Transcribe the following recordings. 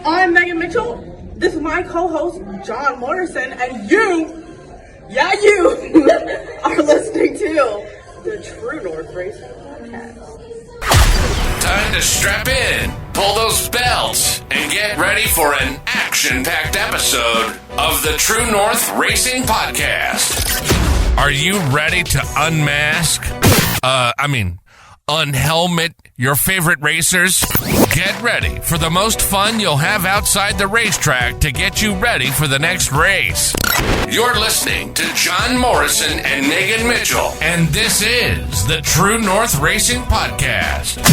I'm Megan Mitchell. This is my co-host, John Morrison, and you are listening to the True North Racing Podcast. Time to strap in, pull those belts, and get ready for an action-packed episode of the True North Racing Podcast. Are you ready to unmask? Unhelmet your favorite racers? Get ready for the most fun you'll have outside the racetrack to get you ready for the next race. You're listening to John Morrison and Megan Mitchell, and this is the True North Racing Podcast.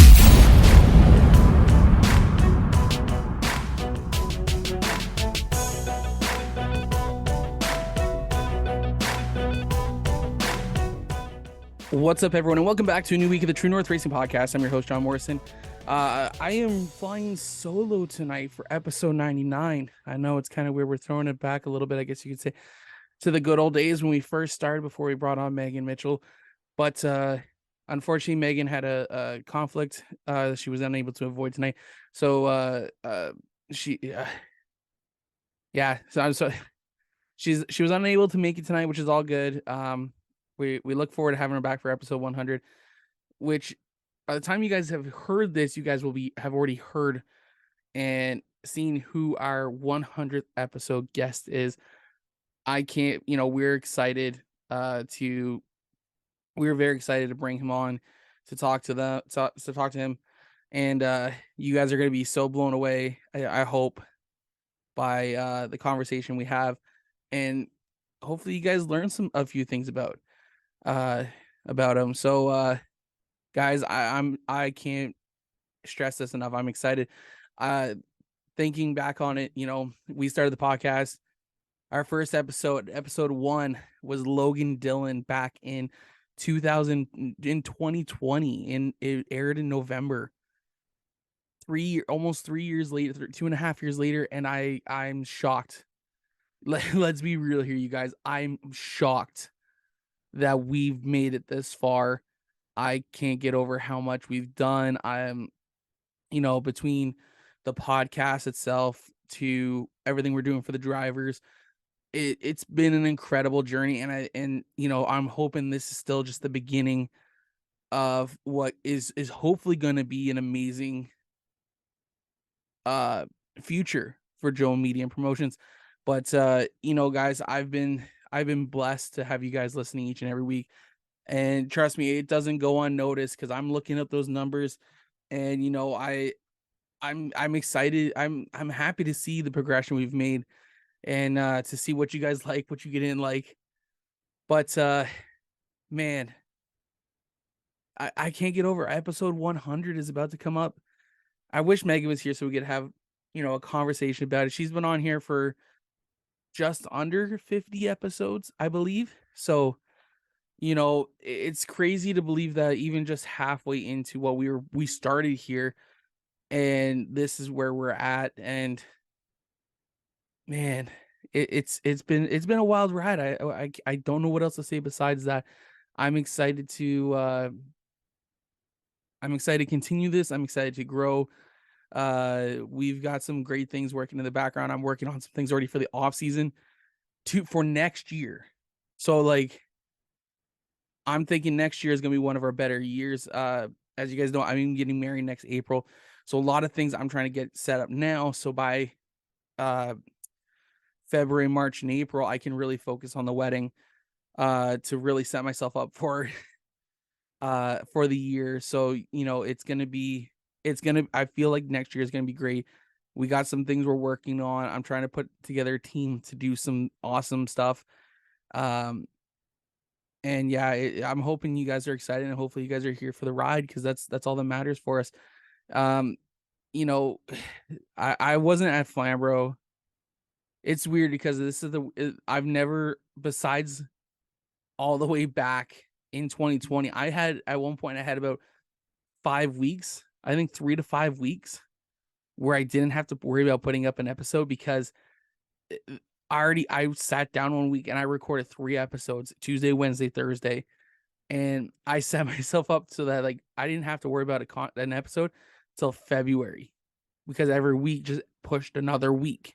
What's up, everyone, and welcome back to a new week of the True North Racing Podcast. I'm your host, John Morrison. I am flying solo tonight for episode 99. I know it's kind of weird. We're throwing it back a little bit, I guess you could say, to the good old days when we first started before we brought on Megan Mitchell. But unfortunately, Megan had a conflict she was unable to avoid tonight. So she was unable to make it tonight, which is all good. We look forward to having her back for episode 100, which by the time you guys have heard this, you guys have already heard and seen who our 100th episode guest is. We're excited we're very excited to bring him on to talk to him. And you guys are going to be so blown away, I hope, by the conversation we have. And hopefully you guys learn a few things about him. So guys, I can't stress this enough. I'm excited. Thinking back on it, we started the podcast. Our first episode 1, was Logan Dillon back in 2020, and it aired in November. Almost 3 years later, 2.5 years later, and I'm shocked. Let's be real here, you guys. I'm shocked that we've made it this far. I can't get over how much we've done. I'm, between the podcast itself to everything we're doing for the drivers, it's been an incredible journey. And I'm hoping this is still just the beginning of what is hopefully going to be an amazing future for Joe Media and Promotions. But guys, I've been blessed to have you guys listening each and every week. And trust me, it doesn't go unnoticed because I'm looking up those numbers, and I'm excited. I'm happy to see the progression we've made, and to see what you guys like, what you didn't like. But man, I can't get over episode 100 is about to come up. I wish Megan was here so we could have a conversation about it. She's been on here for just under 50 episodes, I believe. So it's crazy to believe that even just halfway into what we started here, and this is where we're at. And man, it's been a wild ride. I don't know what else to say besides that. I'm excited to continue this. I'm excited to grow. We've got some great things working in the background. I'm working on some things already for the off season for next year. So I'm thinking next year is going to be one of our better years. As you guys know, I'm getting married next April. So a lot of things I'm trying to get set up now. So by February, March, and April, I can really focus on the wedding to really set myself up for the year. So, I feel like next year is going to be great. We got some things we're working on. I'm trying to put together a team to do some awesome stuff. And yeah, I'm hoping you guys are excited, and hopefully you guys are here for the ride, because that's all that matters for us. I wasn't at Flamboro. It's weird because I've never, besides all the way back in 2020, at one point I had about 5 weeks, I think 3 to 5 weeks, where I didn't have to worry about putting up an episode, because I sat down one week and I recorded 3 episodes, Tuesday, Wednesday, Thursday. And I set myself up so that I didn't have to worry about an episode till February. because every week just pushed another week.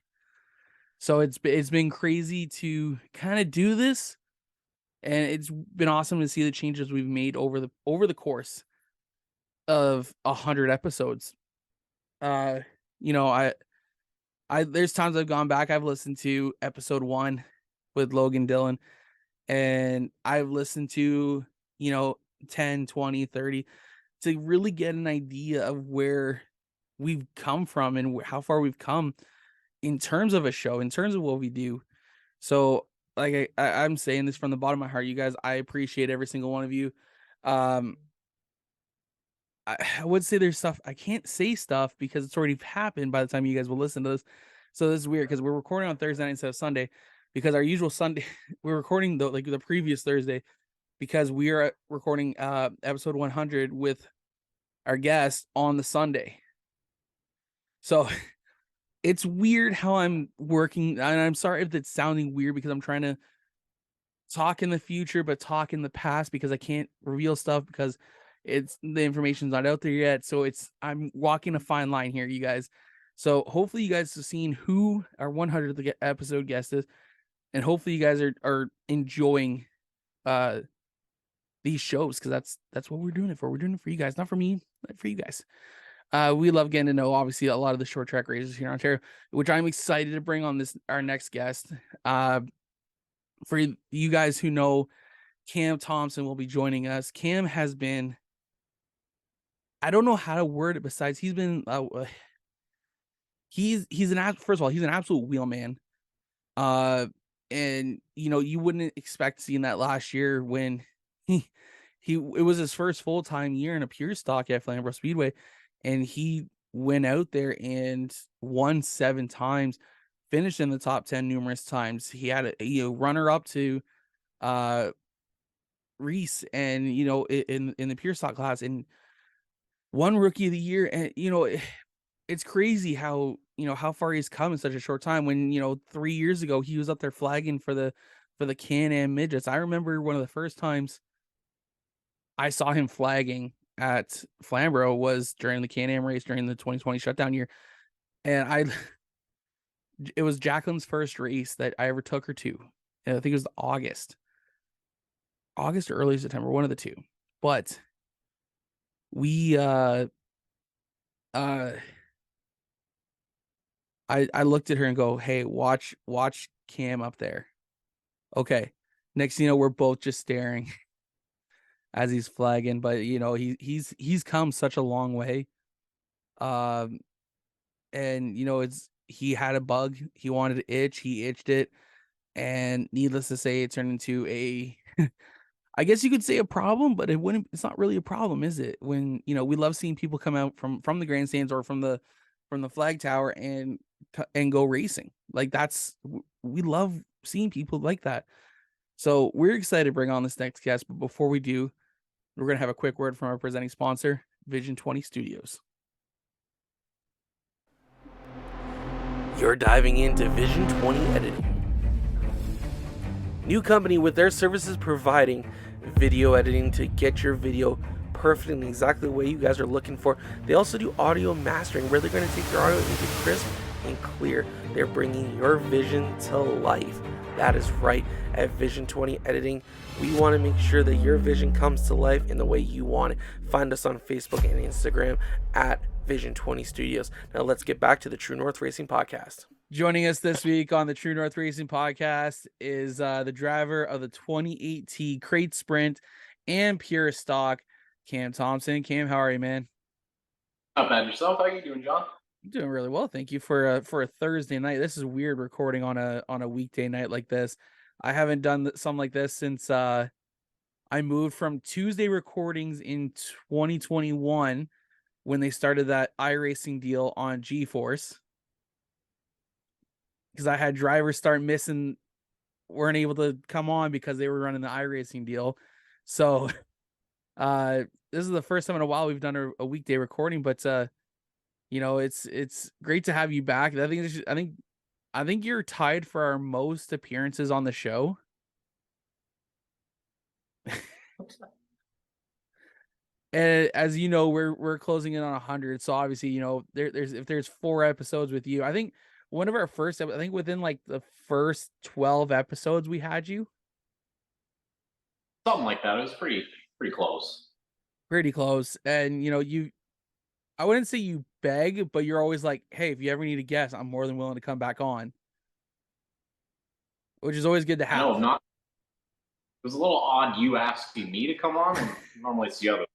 So it's been crazy to kind of do this, and it's been awesome to see the changes we've made over the course of 100 episodes. You know, I there's times I've gone back, I've listened to episode 1 with Logan Dillon, and I've listened to, 10, 20, 30 to really get an idea of where we've come from and how far we've come in terms of a show, in terms of what we do. So like I'm saying this from the bottom of my heart, you guys, I appreciate every single one of you. I would say there's stuff I can't say stuff because it's already happened by the time you guys will listen to this. So this is weird because we're recording on Thursday night instead of Sunday, because our usual Sunday we're recording the previous Thursday, because we are recording episode 100 with our guest on the Sunday. So it's weird how I'm working, and I'm sorry if it's sounding weird because I'm trying to talk in the future but talk in the past because I can't reveal stuff because the information's not out there yet. So I'm walking a fine line here, you guys. So hopefully you guys have seen who our 100th episode guest is, and hopefully you guys are enjoying these shows, because that's what we're doing it for. We're doing it for you guys, not for me, but for you guys. We love getting to know, obviously, a lot of the short track racers here in Ontario, which I'm excited to bring on our next guest. For you guys who know, Cam Thomson will be joining us. Cam has been, I don't know how to word it besides he's been, he's first of all, he's an absolute wheelman. And you wouldn't expect seeing that last year when it was his first full-time year in a pure stock at Flamboro Speedway, and he went out there and won 7 times, finished in the top 10 numerous times. He had a runner up to Reese, and in the pure stock class, and won rookie of the year. And it's crazy how far he's come in such a short time, when 3 years ago he was up there flagging for the Can-Am midgets. I remember one of the first times I saw him flagging at Flamboro was during the Can-Am race during the 2020 shutdown year. And it was Jacqueline's first race that I ever took her to. And I think it was August or early September, one of the two. But we I looked at her and go, "Hey, watch Cam up there." Okay. Next thing you know, we're both just staring as he's flagging, but he's come such a long way. And he had a bug, he wanted to itch, he itched it, and needless to say, it turned into a I guess you could say a problem, but it's not really a problem, is it? When we love seeing people come out from the grandstands or from the flag tower and go racing. Like, we love seeing people like that. So we're excited to bring on this next guest, but before we do, we're going to have a quick word from our presenting sponsor, Vision 20 Studios. You're diving into Vision 20 Editing. New company with their services providing video editing to get your video perfect and exactly the way you guys are looking for. They also do audio mastering, where they're going to take your audio into crisp and clear. They're bringing your vision to life. That is right. At Vision 20 Editing, we want to make sure that your vision comes to life in the way you want it. Find us on Facebook and Instagram at Vision 20 Studios. Now let's get back to the True North Racing Podcast. Joining us this week on the True North Racing Podcast is the driver of the 2018 Crate Sprint and Pure Stock, Cam Thomson. Cam, how are you, man? Not bad. Yourself? How are you doing, John? I'm doing really well, thank you. For a Thursday night, this is weird recording on a weekday night like this. I haven't done something like this since I moved from Tuesday recordings in 2021 when they started that iRacing deal on GeForce, because I had drivers start missing, weren't able to come on because they were running the iRacing deal. So this is the first time in a while we've done a weekday recording, but it's great to have you back. I think you're tied for our most appearances on the show. And as you know, we're closing in on 100. So obviously, you know, there's 4 episodes with you. I think one of our first, I think within like the first 12 episodes we had you. Something like that. It was pretty close. Pretty close. And you know, I wouldn't say you beg, but you're always like, hey, if you ever need a guest, I'm more than willing to come back on. Which is always good to I know have. not. It was a little odd you asking me to come on, and normally it's the other.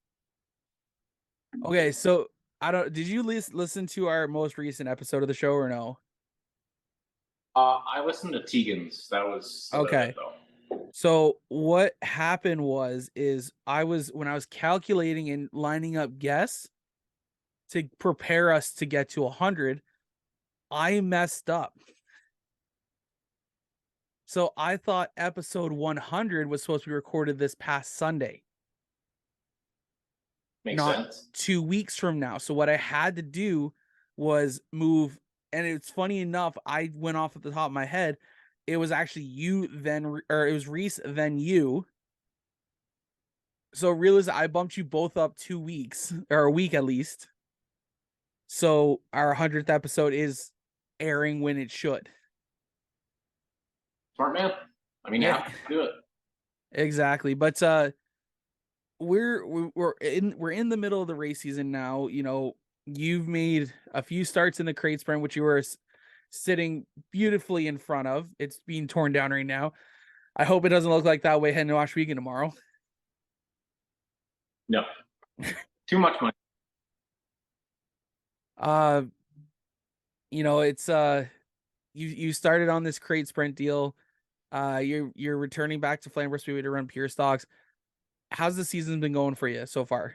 Okay, so I don't. Did you listen to our most recent episode of the show or no? I listened to Tegan's. That was Okay. it, though. So what happened is when I was calculating and lining up guests to prepare us to get to 100, I messed up. So I thought episode 100 was supposed to be recorded this past Sunday. Makes sense. 2 weeks from now. So what I had to do was move, and it's funny enough, I went off at the top of my head. It was actually you then, or it was Reese then you. So realize I bumped you both up 2 weeks, or a week at least. So our 100th episode is airing when it should. Smart man. I mean, Yeah. have to do it. Exactly. But we're in the middle of the race season now. You know, you've made a few starts in the crate sprint, which you were sitting beautifully in front of. It's being torn down right now. I hope it doesn't look like that way heading to Ohsweken tomorrow. No. Too much money. You know, it's you started on this crate sprint deal. You're returning back to Flamboro Speedway to run pure stocks. How's the season been going for you so far?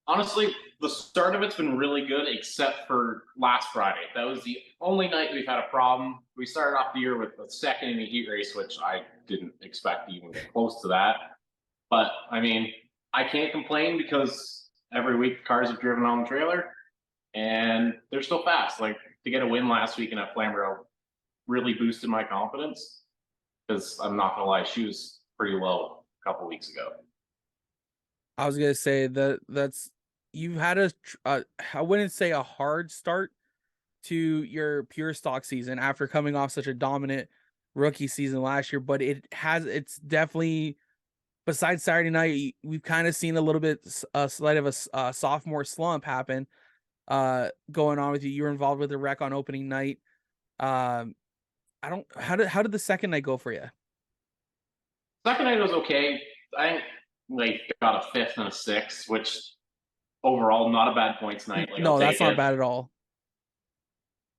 Honestly, the start of it's been really good, except for last Friday. That was the only night we've had a problem. We started off the year with a second in the heat race, which I didn't expect to even get close to that. But I mean, I can't complain because every week cars have driven on the trailer, and they're still fast. Like, to get a win last weekend at Flamboro really boosted my confidence, because I'm not gonna lie, she was pretty low a couple weeks ago. I was gonna say that's you've had I wouldn't say a hard start to your pure stock season after coming off such a dominant rookie season last year, but it's definitely, besides Saturday night, we've kind of seen a little bit slight of a sophomore slump happen going on with you. You were involved with the wreck on opening night. How did the second night go for you? Second night was okay. I think like got a 5th and a 6th, which overall not a bad points night. Like, No, that's not bad at all.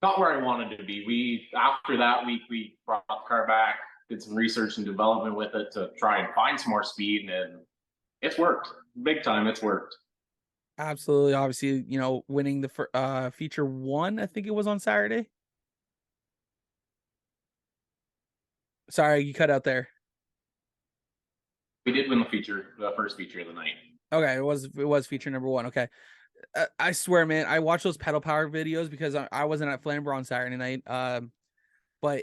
Not where I wanted to be. After that week we brought the car back, did some research and development with it to try and find some more speed, and it's worked big time. It's worked. Absolutely. Obviously, you know, winning the feature 1, I think it was on Saturday. Sorry, you cut out there. We did win the first feature of the night. Okay, it was feature number 1. Okay. I swear, man, I watch those pedal power videos because I wasn't at Flamboro on Saturday night. But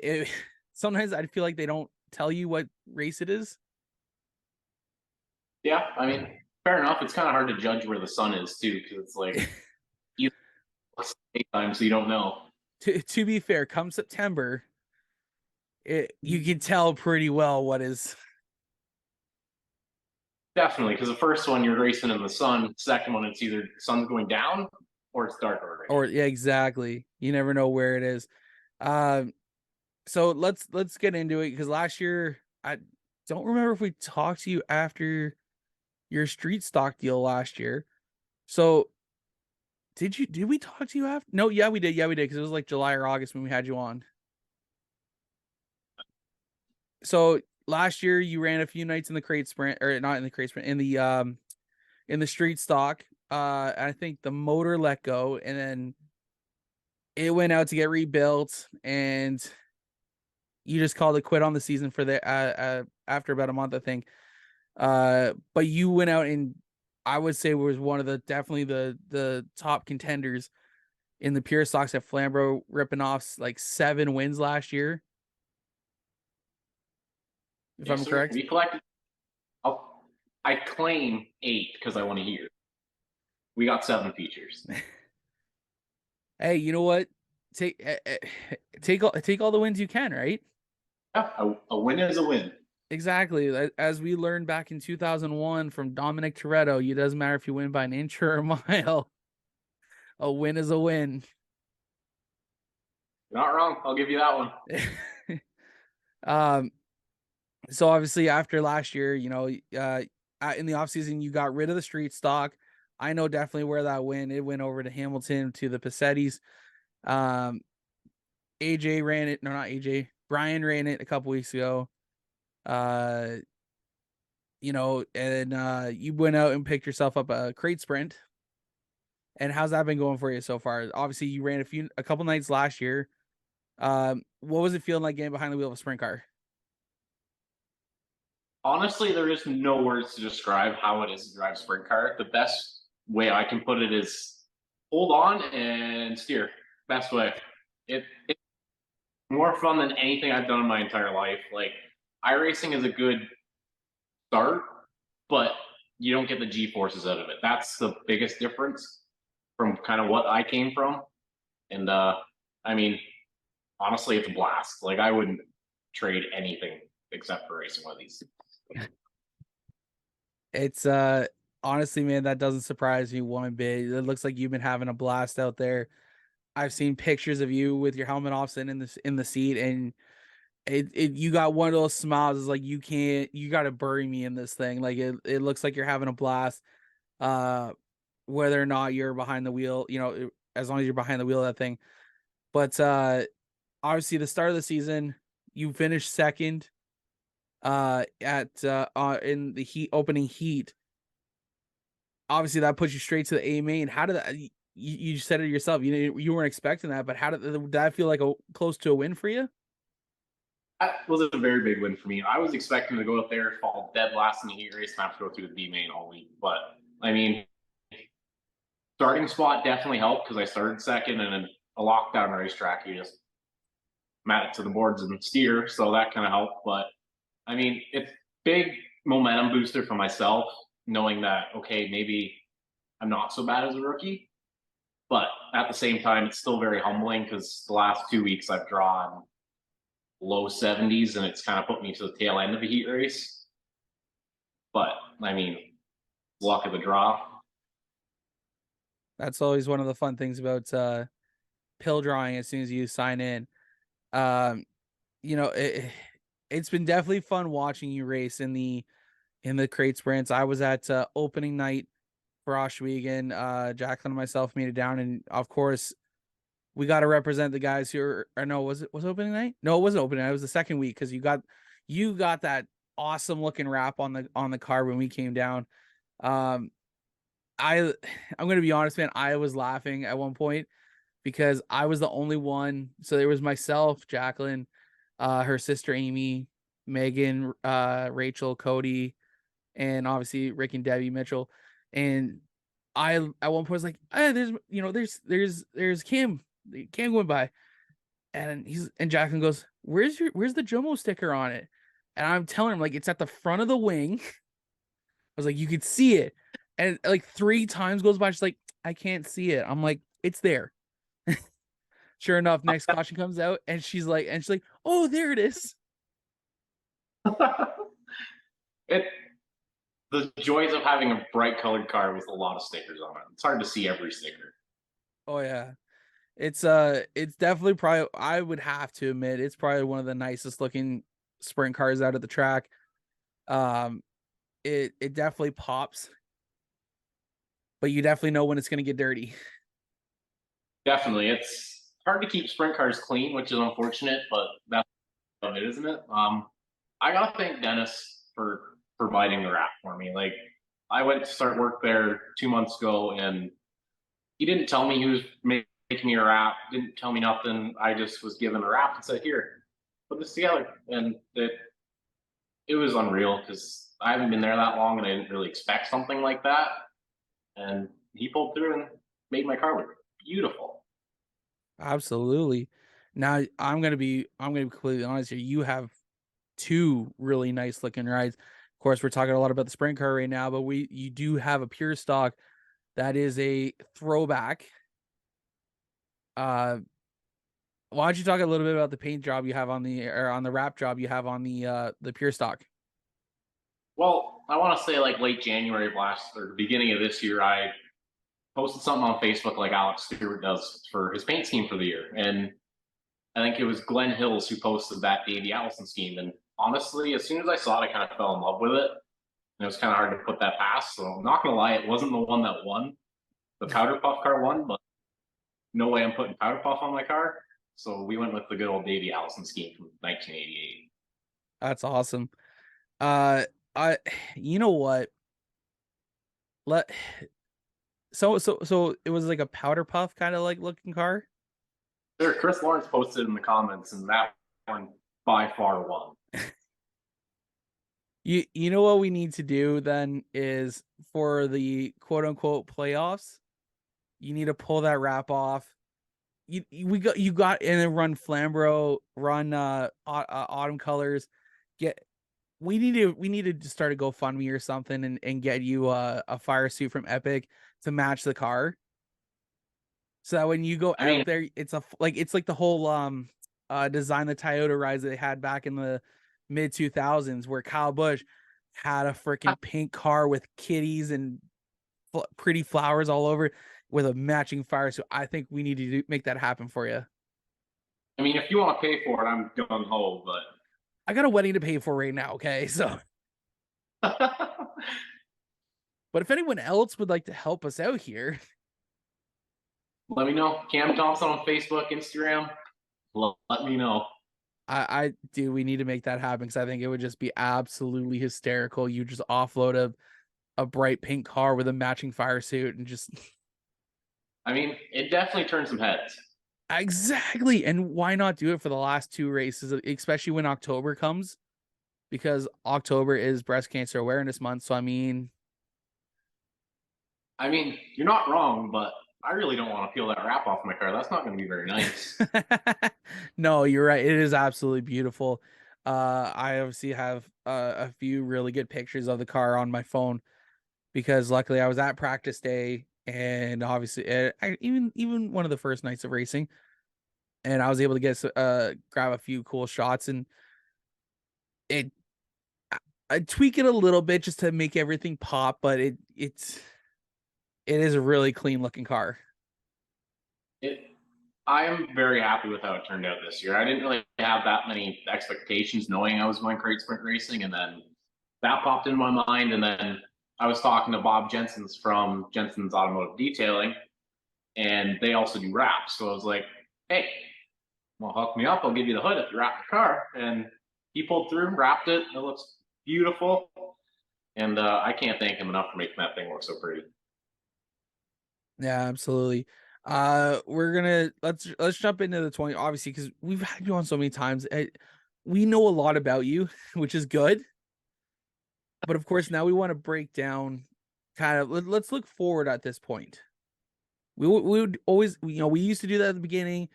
sometimes I feel like they don't tell you what race it is. Yeah, I mean, fair enough. It's kind of hard to judge where the sun is too, because it's like daytime, so you don't know. To be fair, come September, you can tell pretty well what is. Definitely, because the first one you're racing in the sun. Second one, it's either sun's going down or it's dark already. Or yeah, exactly. You never know where it is. So let's get into it, because last year I don't remember if we talked to you after your street stock deal last year. So did we talk to you after? No, yeah, we did. Yeah, we did, because it was like July or August when we had you on. So last year you ran a few nights in the crate sprint, or not in the crate sprint, in the street stock. I think the motor let go, and then it went out to get rebuilt, and you just called it quit on the season for the after about a month, I think. But you went out and I would say was one of definitely the top contenders in the pure stocks at Flamboro, ripping off like 7 wins last year. If Yes, I'm sir. correct. We collected. I claim 8 because I want to hear. We got 7 features. Hey, you know what? Take all the wins you can, right? Yeah, a win is a win. Exactly. As we learned back in 2001 from Dominic Toretto, it doesn't matter if you win by an inch or a mile. A win is a win. You're not wrong. I'll give you that one. So obviously after last year, in the offseason, you got rid of the street stock. I know definitely where that went. It went over to Hamilton to the Passettis. AJ ran it. No, not AJ. Brian ran it a couple weeks ago. And you went out and picked yourself up a crate sprint. And how's that been going for you so far? Obviously, you ran a couple nights last year. What was it feeling like getting behind the wheel of a sprint car? Honestly, there is no words to describe how it is to drive a sprint car. The best way I can put it is hold on and steer. Best way. It's more fun than anything I've done in my entire life. Like, iRacing is a good start, but you don't get the G forces out of it. That's the biggest difference from kind of what I came from. And I mean, honestly, it's a blast. Like, I wouldn't trade anything except for racing one of these. It's honestly, man, that doesn't surprise me one bit. It looks like you've been having a blast out there. I've seen pictures of you with your helmet off sitting in the seat, and you got one of those smiles. It's like you got to bury me in this thing. Like it looks like you're having a blast. Whether or not you're behind the wheel, as long as you're behind the wheel of that thing. But obviously, the start of the season, you finished second at in the opening heat. Obviously, that puts you straight to the A main. How did that? You said it yourself. You weren't expecting that, but did that feel like close to a win for you? That was a very big win for me. I was expecting to go out there, fall dead last in the heat race, and have to go through the B main all week. But I mean, starting spot definitely helped because I started second, and in a lockdown racetrack, you just mat it to the boards and steer, so that kind of helped. But I mean, it's big momentum booster for myself, knowing that okay, maybe I'm not so bad as a rookie. But at the same time, it's still very humbling because the last 2 weeks I've drawn low 70s, and it's kind of put me to the tail end of the heat race. But I mean, luck of the draw. That's always one of the fun things about pill drawing. As soon as you sign in, it's been definitely fun watching you race in the crate sprints. I was at opening night for Ohsweken. Jacqueline and myself made it down, and of course, we got to represent the guys who are. Or no, was it opening night? No, it wasn't opening night. It was the second week because you got that awesome looking wrap on the car when we came down. I'm gonna be honest, man. I was laughing at one point because I was the only one. So there was myself, Jacqueline, her sister Amy, Megan, Rachel, Cody, and obviously Rick and Debbie Mitchell. And I at one point was like, there's Cam going by, and Jacqueline goes, where's the Jomo sticker on it? And I'm telling him like it's at the front of the wing. I was like, you could see it, and like 3 times goes by. She's like, I can't see it. I'm like, it's there. Sure enough, next caution comes out, and she's like, oh, there it is. The joys of having a bright colored car with a lot of stickers on it. It's hard to see every sticker. Oh yeah. It's definitely probably, I would have to admit, it's probably one of the nicest looking sprint cars out of the track. It definitely pops, but you definitely know when it's going to get dirty. Definitely. It's hard to keep sprint cars clean, which is unfortunate, but that's of it, isn't it? I gotta thank Dennis for providing the wrap for me. Like, I went to start work there 2 months ago, and he didn't tell me he was making me a wrap, didn't tell me nothing. I just was given a wrap and said, here, put this together. And it was unreal because I haven't been there that long and I didn't really expect something like that. And he pulled through and made my car look beautiful. Absolutely. Now I'm gonna be completely honest here. You have 2 really nice looking rides. Of course, we're talking a lot about the sprint car right now, but you do have a pure stock that is a throwback. Why don't you talk a little bit about the paint job you have on the wrap job you have on the pure stock? Well, I want to say like late January of last or the beginning of this year, I posted something on Facebook like Alex Stewart does for his paint scheme for the year. And I think it was Glenn Hills who posted that Davey Allison scheme. And honestly, as soon as I saw it, I kind of fell in love with it. And it was kind of hard to put that past. So I'm not going to lie, it wasn't the one that won. The Powder Puff car won, but no way I'm putting Powder Puff on my car. So we went with the good old Davey Allison scheme from 1988. That's awesome. You know what? So it was like a powder puff kind of like looking car. Sure, Chris Lawrence posted in the comments, and that one by far won. You know what we need to do then is for the quote unquote playoffs, you need to pull that wrap off. You got and then run Flamboro, run autumn colors. We need to just start a GoFundMe or something and get you a fire suit from Epic to match the car. So that when you go out there, it's like the whole design the Toyota rides that they had back in the mid 2000s where Kyle Busch had a freaking pink car with kitties and pretty flowers all over with a matching fire suit. I think we need to make that happen for you. I mean, if you want to pay for it, I'm gung ho, but I got a wedding to pay for right now. Okay, so. But if anyone else would like to help us out here, let me know. Cam Thomson on Facebook, Instagram. Let me know. I do. We need to make that happen because I think it would just be absolutely hysterical. You just offload a bright pink car with a matching fire suit and just. I mean, it definitely turns some heads. Exactly. And why not do it for the last two races, especially when October comes? Because October is Breast Cancer Awareness Month. So, I mean, you're not wrong, but I really don't want to peel that wrap off my car. That's not going to be very nice. No, you're right. It is absolutely beautiful. I obviously have a few really good pictures of the car on my phone because luckily I was at practice day and obviously even one of the first nights of racing, and I was able to get grab a few cool shots, and I tweak it a little bit just to make everything pop, but it is a really clean looking car. I am very happy with how it turned out this year. I didn't really have that many expectations knowing I was going crate sprint racing, and then that popped into my mind, and then I was talking to Bob Jensen's from Jensen's Automotive Detailing, and they also do wraps. So I was like, hey, well, hook me up. I'll give you the hood if you wrap the car. And he pulled through, wrapped it. It looks beautiful. And I can't thank him enough for making that thing look so pretty. Yeah, absolutely. We're gonna let's jump into the 20, obviously, because we've had you on so many times. We know a lot about you, which is good. But of course, now we want to break down kind of let's look forward at this point. We would always, we used to do that at the beginning,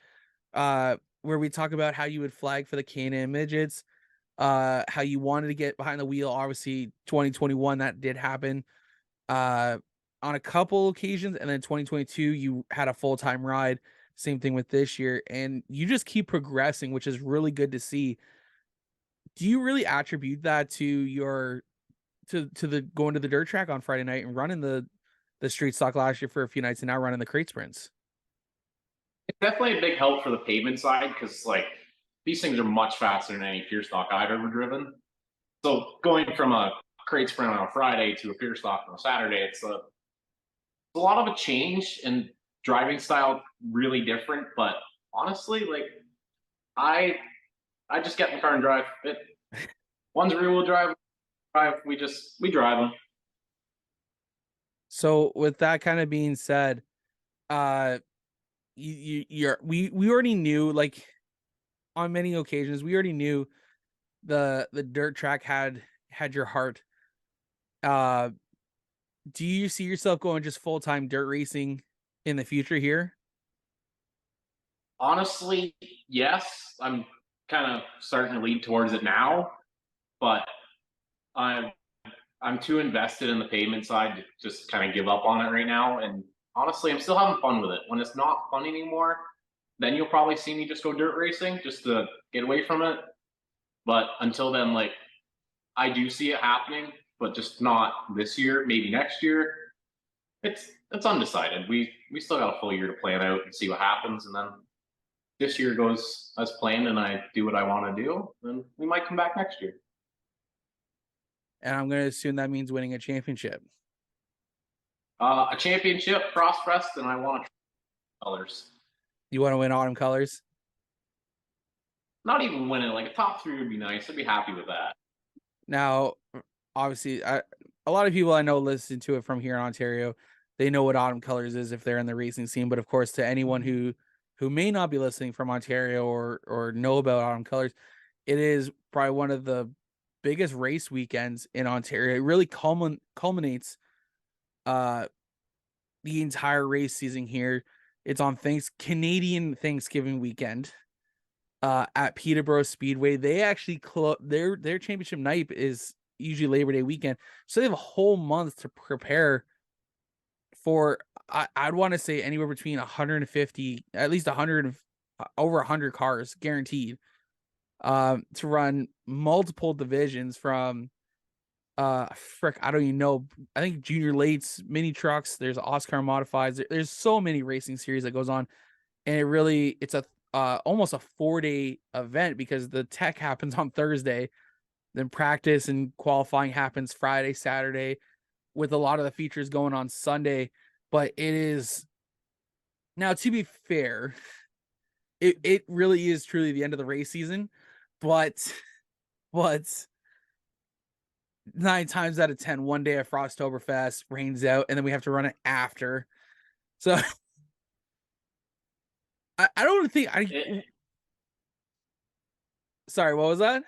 where we talk about how you would flag for the Can-Am midgets, how you wanted to get behind the wheel. Obviously, 2021 that did happen. On a couple occasions, and then 2022 you had a full-time ride. Same thing with this year, and you just keep progressing, which is really good to see. Do you really attribute that to your to the going to the dirt track on Friday night and running the street stock last year for a few nights and now running the crate sprints? It's definitely a big help for the pavement side because like these things are much faster than any pure stock I've ever driven. So going from a crate sprint on a Friday to a pure stock on a Saturday, it's a lot of a change and driving style really different. But honestly, like I just get in the car and drive it. One's rear wheel drive, we drive them. So with that kind of being said, we already knew, like on many occasions, we already knew the dirt track had your heart. Do you see yourself going just full-time dirt racing in the future here? Honestly, yes. I'm kind of starting to lead towards it now, but I'm I'm too invested in the pavement side to just kind of give up on it right now. And honestly, I'm still having fun with it. When it's not fun anymore, then you'll probably see me just go dirt racing just to get away from it. But until then, like, I do see it happening, but just not this year, maybe next year. It's undecided. We still got a full year to plan out and see what happens, and then this year goes as planned and I do what I want to do, then we might come back next year. And I'm going to assume that means winning a championship. A championship, Frostfest, and I want colors. You want to win autumn colors? Not even win it. Like a top 3 would be nice. I'd be happy with that. Now, obviously, a lot of people I know listen to it from here in Ontario. They know what autumn colors is if they're in the racing scene. But of course, to anyone who may not be listening from Ontario or know about autumn colors, it is probably one of the biggest race weekends in Ontario. It really culminates the entire race season here. It's on Canadian Thanksgiving weekend at Peterborough Speedway. They actually their championship night is usually Labor Day weekend, so they have a whole month to prepare for. I'd want to say anywhere between 150, at least 100, over 100 cars guaranteed to run multiple divisions from I don't even know. I think junior lates, mini trucks, there's Oscar modifieds. There's so many racing series that goes on, and it's a almost a 4-day event because the tech happens on Thursday, then practice and qualifying happens Friday, Saturday, with a lot of the features going on Sunday. But it is now, to be fair, it really is truly the end of the race season, but 9 times out of 10, one day at Frosttoberfest rains out, and then we have to run it after. So I don't think Sorry, what was that?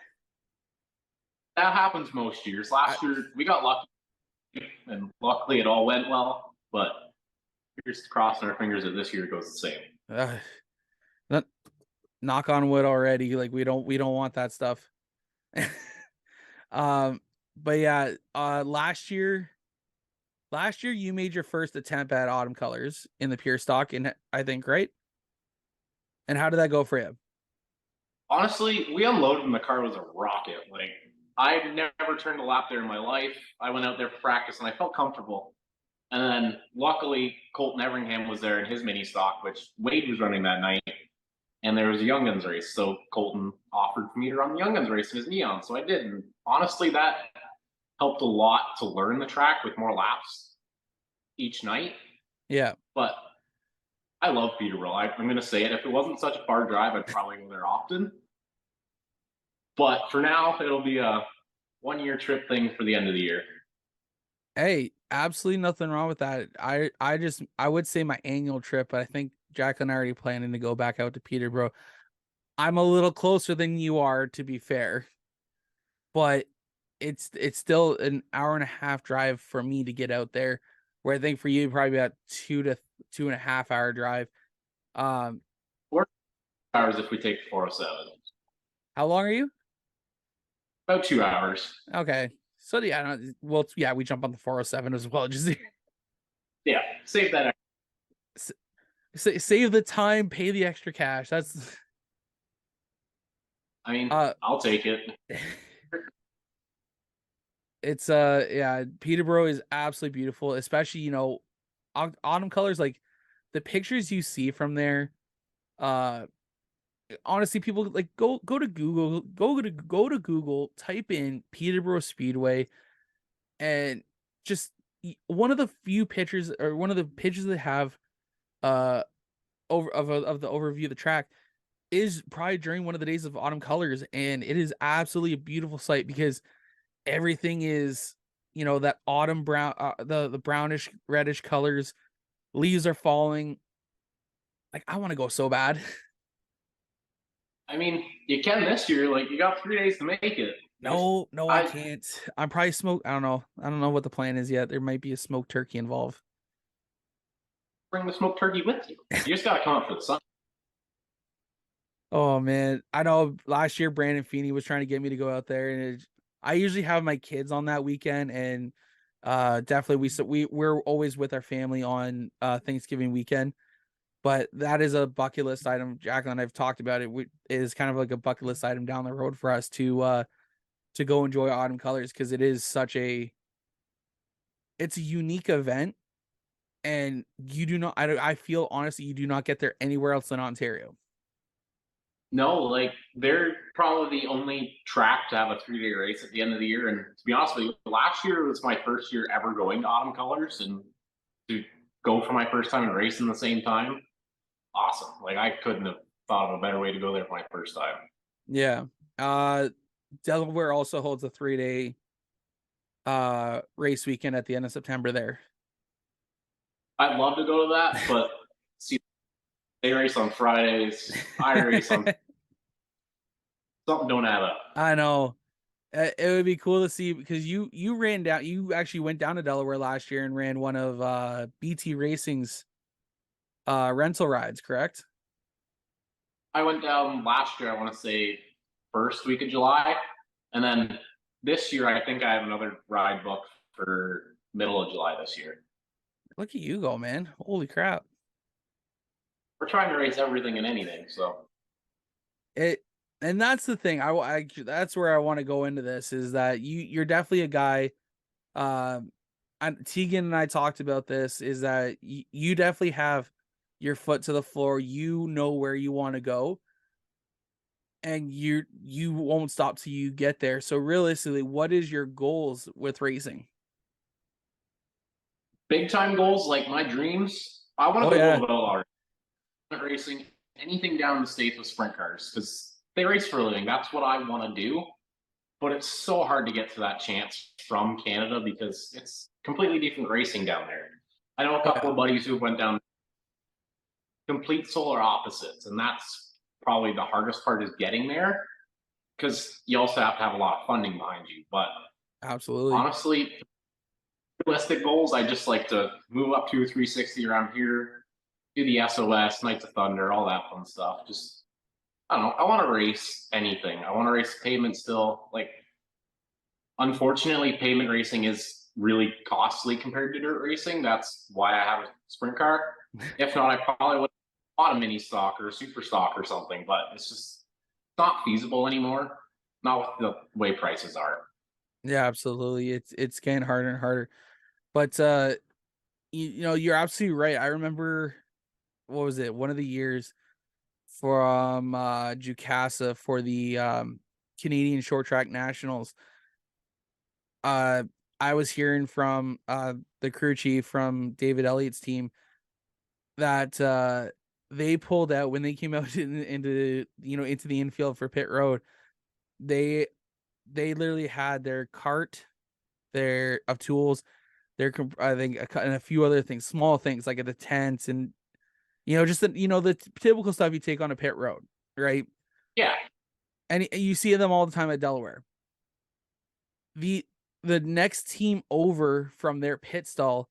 That happens most years. Last year we got lucky, and luckily it all went well. But we're just crossing our fingers that this year goes the same. Knock on wood already. Like we don't want that stuff. But yeah, last year you made your first attempt at autumn colors in the pure stock, and I think, right? And how did that go for you? Honestly, we unloaded and the car was a rocket. Like, I've never turned a lap there in my life. I went out there for practice and I felt comfortable. And then luckily Colton Everingham was there in his mini stock, which Wade was running that night. And there was a Young Guns race. So Colton offered for me to run the Young Guns race in his Neon. So I did. And honestly, that helped a lot to learn the track with more laps each night. Yeah. But I love Peterborough. I'm going to say it. If it wasn't such a far drive, I'd probably go there often. But for now, it'll be a 1-year trip thing for the end of the year. Hey, absolutely nothing wrong with that. I would say my annual trip, but I think Jacqueline and I already planning to go back out to Peterborough. I'm a little closer than you are, to be fair, but it's still an hour and a half drive for me to get out there, where I think for you probably about 2 to 2.5 hour drive. 4 hours if we take the 407. How long are you? About 2 hours. Okay. So yeah, we jump on the 407 as well. Just yeah, save that. Save the time, pay the extra cash. That's. I mean, I'll take it. It's Peterborough is absolutely beautiful, especially autumn colors. Like the pictures you see from there. Honestly, people like go to Google, type in Peterborough Speedway, and just one of the few pictures or one of the pictures they have of the overview of the track is probably during one of the days of autumn colors, and it is absolutely a beautiful sight because everything is that autumn brown, the brownish reddish colors, leaves are falling. Like, I want to go so bad. I mean, you can this year. Like, you got 3 days to make it. No, I can't. I'm probably I don't know what the plan is yet. There might be a smoked turkey involved. Bring the smoked turkey with you. You just got to come up for the sun. Oh man, I know last year Brandon Feeney was trying to get me to go out there, and I usually have my kids on that weekend, and definitely we're always with our family on Thanksgiving weekend. But that is a bucket list item. Jacqueline and I've talked about it. It is kind of like a bucket list item down the road for us to go enjoy autumn colors, because it is it's a unique event, and you do not. I feel honestly you do not get there anywhere else in Ontario. No, like they're probably the only track to have a 3-day race at the end of the year. And to be honest with you, last year was my first year ever going to Autumn Colors, and to go for my first time and race in the same time, awesome. Like I couldn't have thought of a better way to go there for my first time. Yeah. Delaware also holds a 3-day race weekend at the end of September there. I'd love to go to that, but see, they race on Fridays. I race on something don't add up. I know. It would be cool to see, because you actually went down to Delaware last year and ran one of BT Racing's rental rides, correct? I went down last year, I want to say first week of July. And then this year, I think I have another ride booked for middle of July this year. Look at you go, man. Holy crap. We're trying to race everything and anything, so. And that's the thing. That's where I want to go into this, is that you're definitely a guy. Tegan and I talked about this, is that you definitely have your foot to the floor. You know where you want to go, and you won't stop till you get there. So realistically, what is your goals with racing? Big time goals, like my dreams. I want to go to Bellard racing, anything down in the States with sprint cars, because they race for a living. That's what I want to do. But it's so hard to get to that chance from Canada, because it's completely different racing down there. I know a couple of buddies who went down complete solar opposites, and that's probably the hardest part, is getting there, because you also have to have a lot of funding behind you. But absolutely, honestly, realistic goals, I just like to move up to a 360 around here, do the SOS, Knights of Thunder, all that fun stuff. Just, I don't know, I want to race anything. I want to race pavement still. Like, unfortunately, pavement racing is really costly compared to dirt racing. That's why I have a sprint car. If not, I probably would have bought a mini stock or a super stock or something, but it's just not feasible anymore. Not with the way prices are. Yeah, absolutely. It's getting harder and harder. But you know, you're absolutely right. I remember, what was it? One of the years from Jukasa for the Canadian Short Track Nationals. I was hearing from the crew chief from David Elliott's team that they pulled out when they came out into the infield for pit road. They literally had their cart, their of tools, their I think and a few other things, small things like the tents and just the typical stuff you take on a pit road, right? Yeah. And you see them all the time at Delaware. The next team over from their pit stall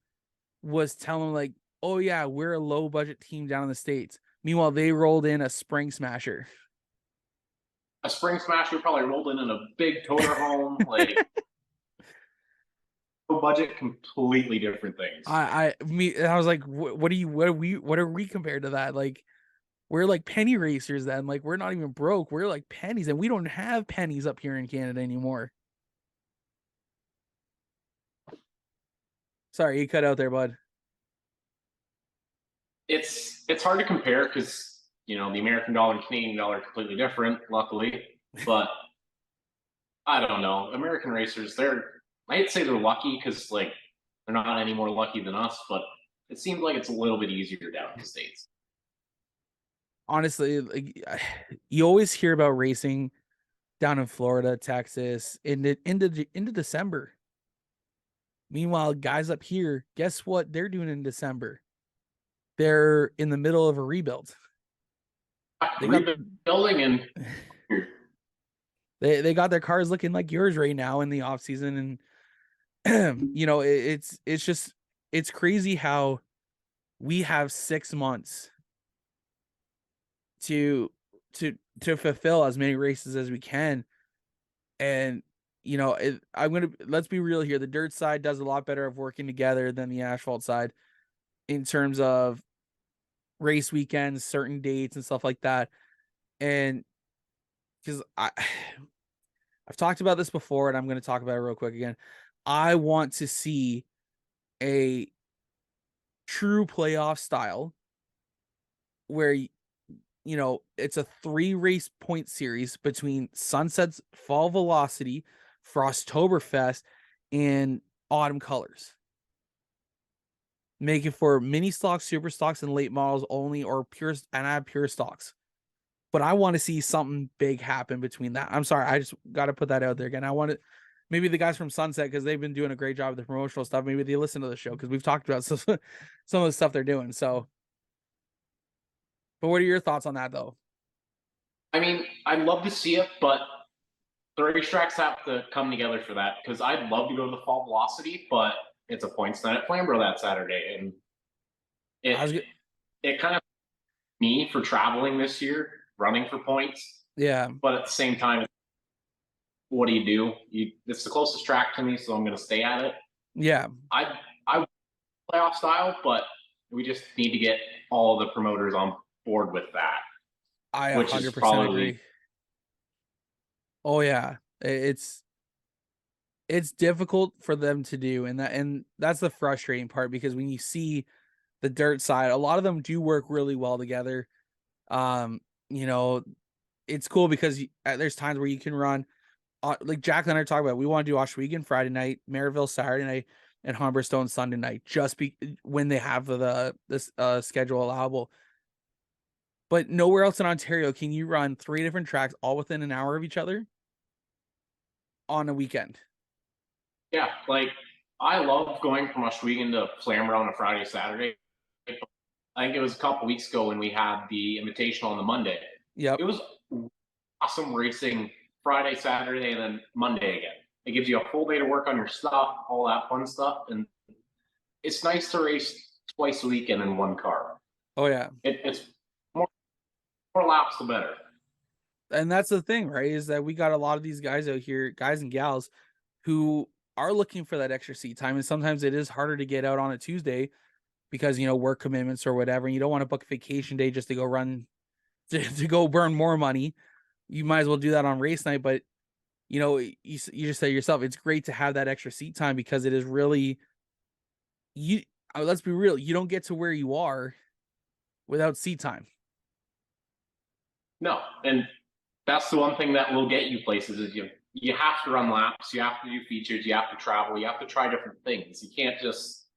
was telling them, like, oh yeah, we're a low budget team down in the States. Meanwhile, they rolled in a spring smasher. A spring smasher probably rolled in a big toter home, like low budget, completely different things. I was like, what are we compared to that? Like, we're like penny racers then. Like, we're not even broke. We're like pennies, and we don't have pennies up here in Canada anymore. Sorry, you cut out there, bud. It's hard to compare because the American dollar and Canadian dollar are completely different, luckily. But I don't know. American racers, I'd say they're lucky, because like they're not any more lucky than us, but it seems like it's a little bit easier down in the States. Honestly, like, you always hear about racing down in Florida, Texas, into December. Meanwhile, guys up here, guess what they're doing in December? They're in the middle of a rebuild. Rebuilding and they got their cars looking like yours right now in the off season, and it's crazy how we have 6 months to fulfill as many races as we can, and let's be real here. The dirt side does a lot better of working together than the asphalt side in terms of race weekends, certain dates and stuff like that. And because I've talked about this before and I'm going to talk about it real quick again. I want to see a true playoff style where it's a 3-race point series between Sunset's Fall Velocity, Frosttoberfest, and Autumn Colors. Make it for mini stocks, super stocks, and late models only, or pure stocks. But I want to see something big happen between that. I'm sorry, I just got to put that out there again. I want to, maybe the guys from Sunset, because they've been doing a great job with the promotional stuff. Maybe they listen to the show because we've talked about some of the stuff they're doing. So, but what are your thoughts on that, though? I mean, I'd love to see it, but the racetracks have to come together for that, because I'd love to go to the Fall Velocity, but it's a points night at Flamboro that Saturday, and it kind of me for traveling this year, running for points. Yeah. But at the same time, what do? It's the closest track to me, so I'm going to stay at it. Yeah. I playoff style, but we just need to get all the promoters on board with that. I 100% agree. Oh yeah, it's difficult for them to do, and that's the frustrating part, because when you see the dirt side, a lot of them do work really well together. It's cool because there's times where you can run, like Jack and I are talking about. We want to do Ohsweken Friday night, Maryville Saturday night, and Humberstone Sunday night, just when they have this schedule allowable. But nowhere else in Ontario can you run 3 different tracks all within an hour of each other on a weekend. Yeah, like I love going from Ohsweken to Flamboro on a Friday, Saturday. I think it was a couple weeks ago when we had the Invitational on the Monday. Yep. It was awesome racing Friday, Saturday, and then Monday again. It gives you a full day to work on your stuff, all that fun stuff, and it's nice to race twice a weekend in one car. Oh yeah, it's more laps the better. And that's the thing, right? Is that we got a lot of these guys out here, guys and gals, who are looking for that extra seat time, and sometimes it is harder to get out on a Tuesday because work commitments or whatever, and you don't want to book a vacation day just to go run to go burn more money. You might as well do that on race night. But you just say yourself, it's great to have that extra seat time, because it is really, let's be real, you don't get to where you are without seat time. No, and that's the one thing that will get you places is you have to run laps, you have to do features, you have to travel, you have to try different things. You can't just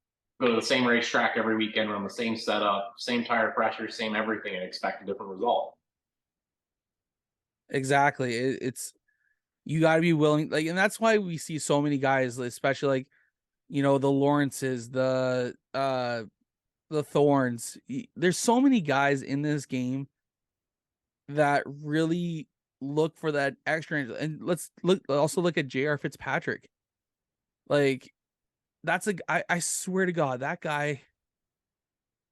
go to the same racetrack every weekend, run the same setup, same tire pressure, same everything, and expect a different result. Exactly. It's you got to be willing, like, and that's why we see so many guys, especially like the Lawrences, the Thorns. There's so many guys in this game that really look for that extra. And let's look at JR Fitzpatrick. Like, that's I swear to God, that guy,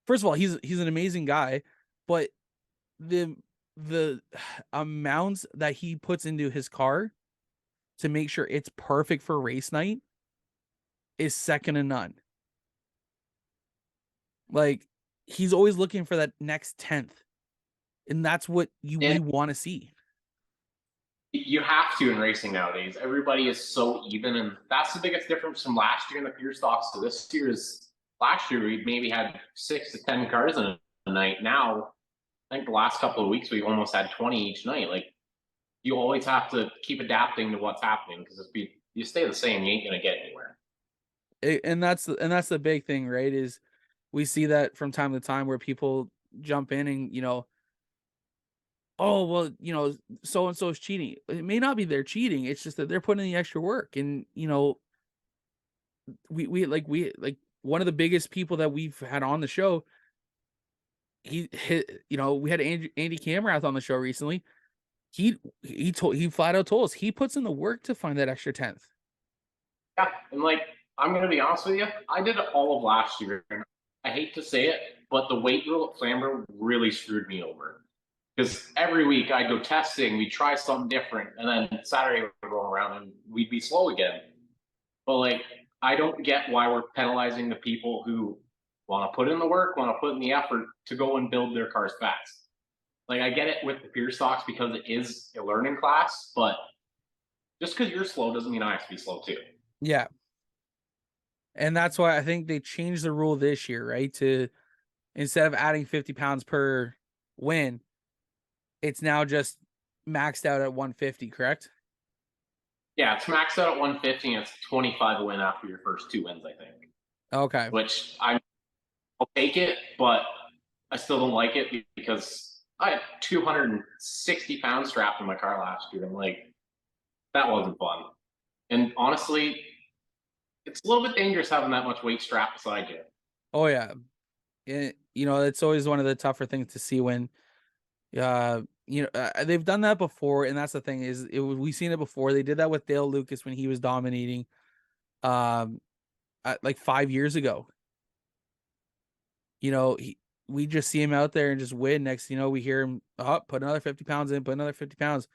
first of all, he's an amazing guy, but the amounts that he puts into his car to make sure it's perfect for race night is second to none. Like, he's always looking for that next 10th. And that's what we want to see. You have to in racing nowadays. Everybody is so even, and that's the biggest difference from last year in the pure stocks to this year. Is last year we maybe had 6 to 10 cars in a night. Now, I think the last couple of weeks we almost had 20 each night. Like, you always have to keep adapting to what's happening, because if you stay the same, you ain't gonna get anywhere. And that's the big thing, right? Is we see that from time to time where people jump in and oh, well, so and so is cheating. It may not be they're cheating. It's just that they're putting in the extra work. And we like one of the biggest people that we've had on the show. We had Andy Camerath on the show recently. He flat out told us he puts in the work to find that extra 10th. Yeah, and like, I'm gonna be honest with you, I did it all of last year, and I hate to say it, but the weight rule at Flamboro really screwed me over. Because every week I'd go testing, we'd try something different, and then Saturday would roll around and we'd be slow again. But like, I don't get why we're penalizing the people who want to put in the work, want to put in the effort to go and build their cars fast. Like, I get it with the pure stocks because it is a learning class, but just because you're slow doesn't mean I have to be slow too. Yeah. And that's why I think they changed the rule this year, right? To instead of adding 50 pounds per win, it's now just maxed out at 150, correct? Yeah, it's maxed out at 150 and it's 25 a win after your first 2 wins, I think. Okay. Which I'll take it, but I still don't like it because I had 260 pounds strapped in my car last year. I'm like, that wasn't fun. And honestly, it's a little bit dangerous having that much weight strapped beside you. Oh yeah. It's always one of the tougher things to see when they've done that before, and that's the thing is we've seen it before. They did that with Dale Lucas when he was dominating like 5 years ago. We just see him out there and just win. Next, we hear him put another 50 pounds in, put another 50 pounds.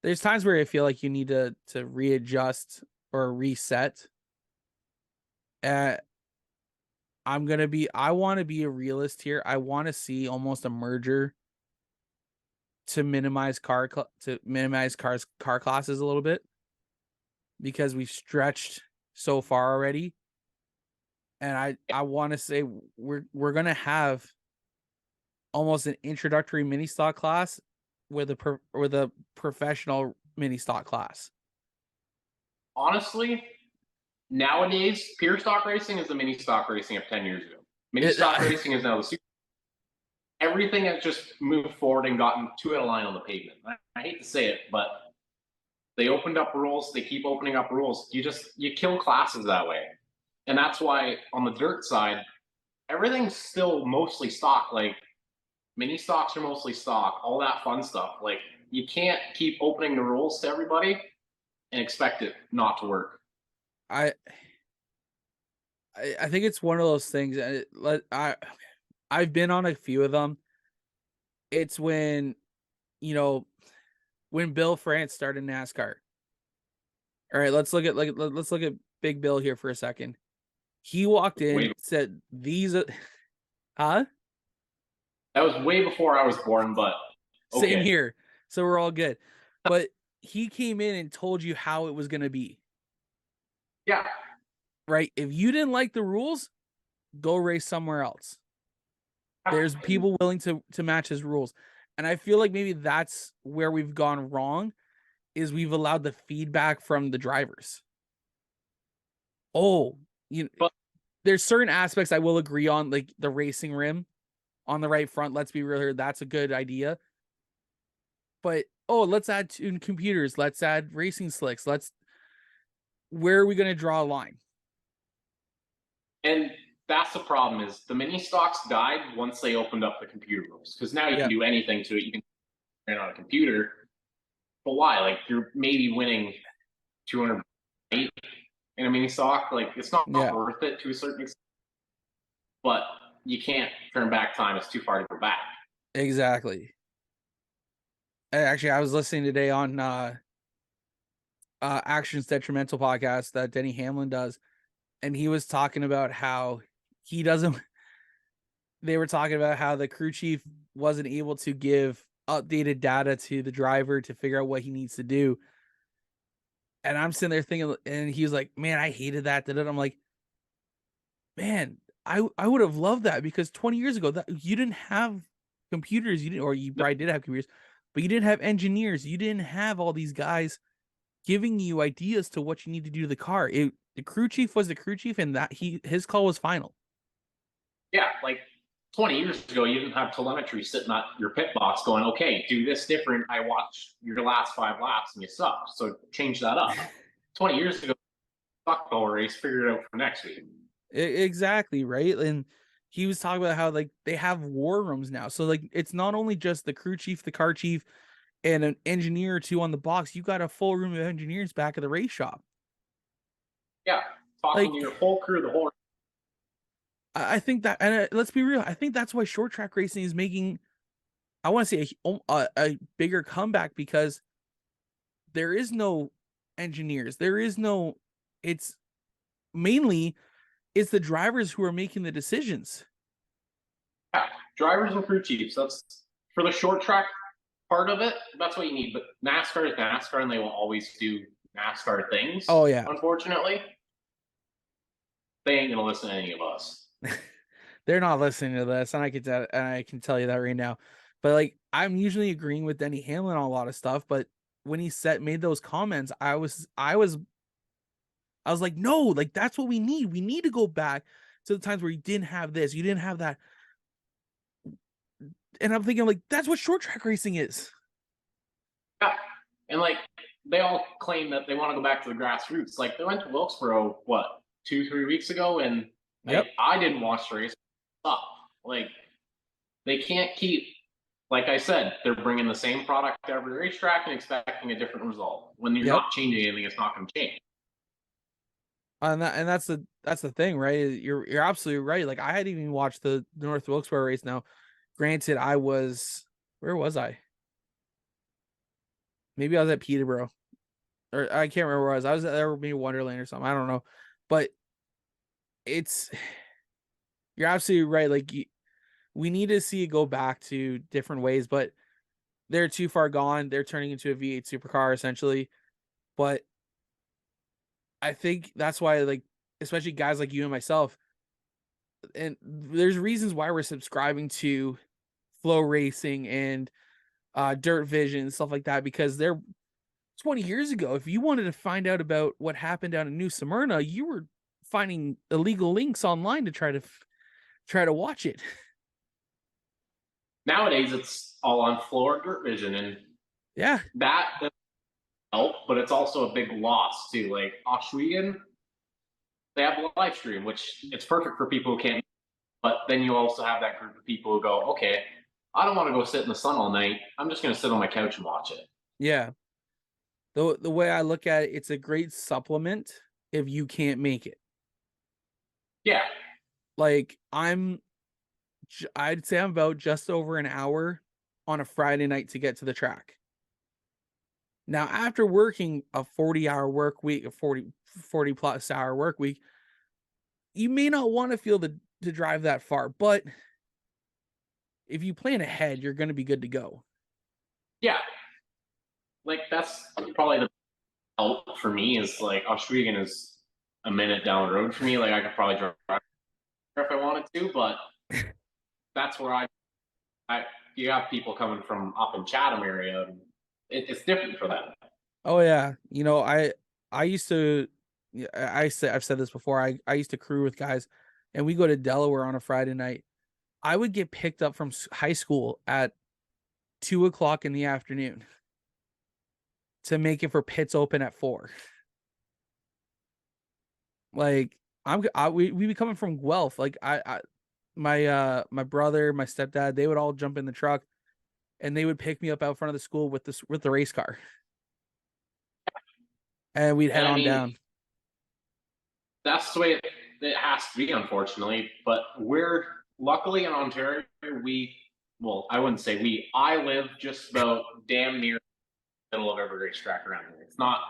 There's times where I feel like you need to readjust or reset. I want to be a realist here. I want to see almost a merger to minimize car classes a little bit, because we've stretched so far already. And I want to say we're going to have almost an introductory mini stock class with a professional mini stock class. Honestly, nowadays, pure stock racing is the mini stock racing of 10 years ago. Mini stock racing is now the super. Everything has just moved forward and gotten too out of line on the pavement. I hate to say it, but they opened up rules. They keep opening up rules. You kill classes that way. And that's why on the dirt side, everything's still mostly stock. Like, mini stocks are mostly stock, all that fun stuff. Like, you can't keep opening the rules to everybody and expect it not to work. I think it's one of those things. I've been on a few of them. It's when Bill France started NASCAR. All right, let's look at Big Bill here for a second. He walked in, said these are, huh? That was way before I was born, but okay. Same here. So we're all good. But he came in and told you how it was going to be. Yeah. Right? If you didn't like the rules, go race somewhere else. There's people willing to match his rules. And I feel like maybe that's where we've gone wrong, is we've allowed the feedback from the drivers. But there's certain aspects I will agree on, like the racing rim on the right front. Let's be real here. That's a good idea. But, let's add tuned computers. Let's add racing slicks. Where are we going to draw a line? And that's the problem, is the mini stocks died once they opened up the computer rules. Because now you can do anything to it. You can run on a computer. But why? Like, you're maybe winning 208 in a mini stock. Like, it's not worth it to a certain extent. But you can't turn back time. It's too far to go back. Exactly. Actually, I was listening today on Action's Detrimental podcast that Denny Hamlin does, and he was talking about how they were talking about how the crew chief wasn't able to give updated data to the driver to figure out what he needs to do. And I'm sitting there thinking, and he was like, man, I hated that. I'm like, man, I would have loved that, because 20 years ago that you didn't have computers, you probably did have computers, but you didn't have engineers. You didn't have all these guys giving you ideas to what you need to do to the car. The crew chief was the crew chief, and that his call was final. Yeah, like 20 years ago, you didn't have telemetry sitting at your pit box going, okay, do this different. I watched your last 5 laps and you sucked, so change that up. 20 years ago, fuck the whole race, figure it out for next week. Exactly, right? And he was talking about how like they have war rooms now. So like it's not only just the crew chief, the car chief, and an engineer or two on the box. You got a full room of engineers back at the race shop. Yeah, talking to your whole crew, the whole. I think that, and let's be real, I think that's why short track racing is making, I want to say, a bigger comeback, because there is no engineers, there is no, it's mainly it's the drivers who are making the decisions. Yeah, drivers and crew chiefs. That's for the short track part of it. That's what you need. But NASCAR is NASCAR, and they will always do NASCAR things. Oh yeah, unfortunately, they ain't gonna listen to any of us. they're not listening to this, and I can tell you that right now. But like, I'm usually agreeing with Denny Hamlin on a lot of stuff, but when he made those comments, I was like, no, like that's what we need. We need to go back to the times where you didn't have this, you didn't have that. And I'm thinking, like, that's what short track racing is. Yeah, and like they all claim that they want to go back to the grassroots. Like they went to Wilkesboro, what, 2-3 weeks ago, and Yep. I didn't watch the race. Up, like they can't keep. Like I said, they're bringing the same product to every racetrack and expecting a different result. When you're not changing anything, it's not going to change. And that's the thing, right? You're absolutely right. Like, I hadn't even watched the North Wilkesboro race. Now, granted, where was I? Maybe I was at Peterborough, or I can't remember where I was. I was there, maybe Wonderland or something. I don't know, but you're absolutely right. Like, we need to see it go back to different ways, but they're too far gone. They're turning into a V8 supercar essentially, but I think that's why, like, especially guys like you and myself, and there's reasons why we're subscribing to Flow Racing and Dirt Vision and stuff like that, because they're 20 years ago. If you wanted to find out about what happened down in New Smyrna, you were finding illegal links online to try to watch it. Nowadays, it's all on Floor Dirt Vision, and Yeah, that doesn't help, but it's also a big loss too. Like Ohsweken, they have a live stream, which it's perfect for people who can't. But then you also have that group of people who go, okay, I don't want to go sit in the sun all night. I'm just going to sit on my couch and watch it. yeah. The way I look at it, it's a great supplement if you can't make it. Yeah. Like, I'd say I'm about just over an hour on a Friday night to get to the track. Now, after working a 40-hour work week, a 40 plus hour work week, you may not want to feel to drive that far, but if you plan ahead, you're going to be good to go. Yeah. Like, that's probably the help for me is like Ohsweken is a minute down the road for me. Like, I could probably drive if I wanted to, but that's where you have people coming from up in Chatham area. And it's different for them. Oh yeah, I used to. I've said this before. I used to crew with guys, and we go to Delaware on a Friday night. I would get picked up from high school at 2:00 in the afternoon to make it for pits open at 4. Like, we be coming from Guelph. Like, my brother, my stepdad, they would all jump in the truck, and they would pick me up out front of the school with the race car, and we'd head on down. That's the way it has to be, unfortunately. But we're luckily in Ontario. I wouldn't say I live just about damn near the middle of every racetrack around here. It's not.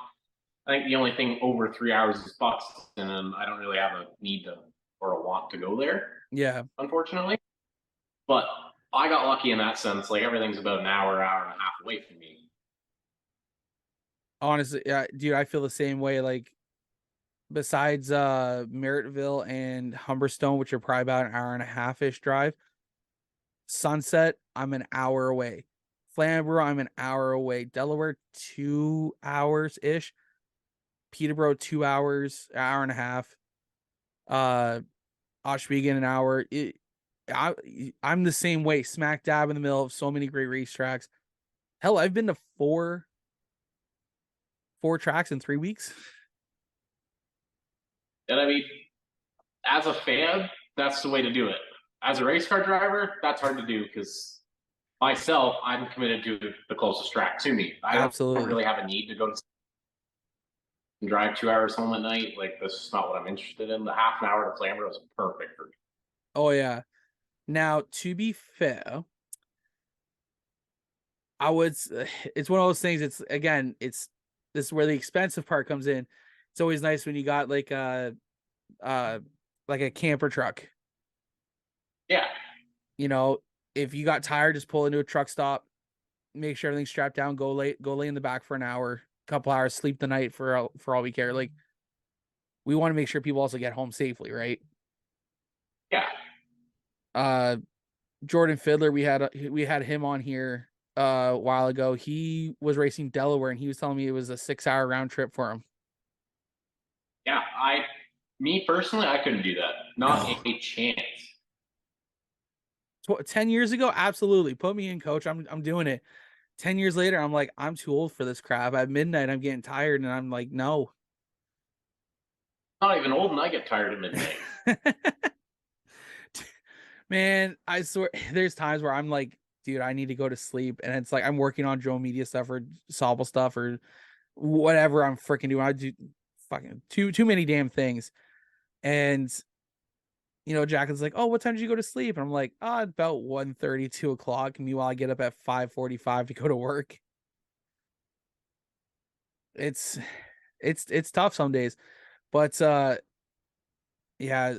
I think the only thing over 3 hours is Buxton, and I don't really have a need to or a want to go there. Yeah, unfortunately. But I got lucky in that sense. Like, everything's about an hour and a half away from me. Honestly, yeah, dude, I feel the same way. Like, besides Merrittville and Humberstone, which are probably about an hour and a half-ish drive, Sunset, I'm an hour away. Flamboro, I'm an hour away. Delaware, 2 hours-ish. Peterborough, 2 hours, an hour and a half. Ohsweken, an hour. I'm the same way, smack dab in the middle of so many great racetracks. Hell, I've been to four tracks in 3 weeks. And I mean, as a fan, that's the way to do it. As a race car driver, that's hard to do because myself, I'm committed to the closest track to me. I don't really have a need to go and drive 2 hours home at night. Like, this is not what I'm interested in. The half an hour to Flamborough is perfect for me. Oh yeah. Now, to be fair, it's one of those things. It's again, this is where the expensive part comes in. It's always nice when you got uh like a camper truck. Yeah. If you got tired, just pull into a truck stop, make sure everything's strapped down, go lay in the back for an hour, couple hours, sleep the night for all we care. Like, we want to make sure people also get home safely, right? Yeah. Jordan Fiddler, we had him on here a while ago. He was racing Delaware, and he was telling me it was a 6-hour round trip for him. Yeah. Me personally, I couldn't do that. Not No. a chance. 10 years ago, absolutely. Put me in, coach. I'm doing it. 10 years later, I'm like, I'm too old for this crap. At midnight, I'm getting tired, and I'm like, no. Not even old, and I get tired at midnight. Man, I swear, there's times where I'm like, dude, I need to go to sleep, and it's like I'm working on Joe Media stuff or Sobble stuff or whatever I'm freaking doing. I do fucking too many damn things, and Jacqueline's like, oh, what time did you go to sleep? And I'm like, about 1:30, 2 o'clock. Meanwhile, I get up at 5:45 to go to work. It's tough some days, but yeah,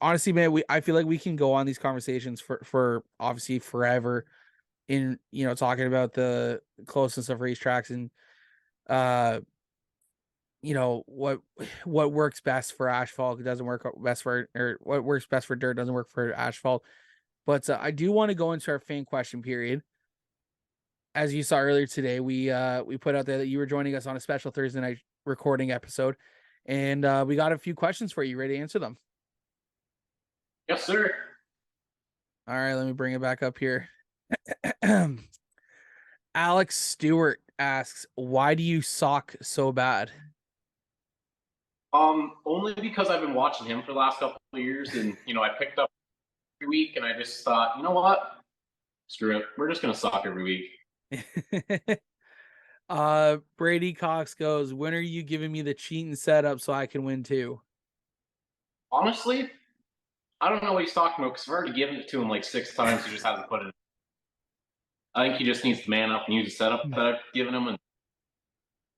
honestly, man, I feel like we can go on these conversations for obviously forever in talking about the closeness of racetracks and what works best for asphalt doesn't work best for, or what works best for dirt doesn't work for asphalt. But I do want to go into our fan question period. As you saw earlier today, we put out there that you were joining us on a special Thursday night recording episode, and we got a few questions for you. Ready to answer them? Yes, sir. All right, let me bring it back up here. Alex Stewart asks, why do you sock so bad? Only because I've been watching him for the last couple of years, and I picked up every week, and I just thought, you know what? Screw it. We're just gonna suck every week. Brady Cox goes, when are you giving me the cheating setup so I can win too? Honestly, I don't know what he's talking about, because I've already given it to him like 6 times. He just hasn't put it in. I think he just needs to man up and use the setup that I've given him, and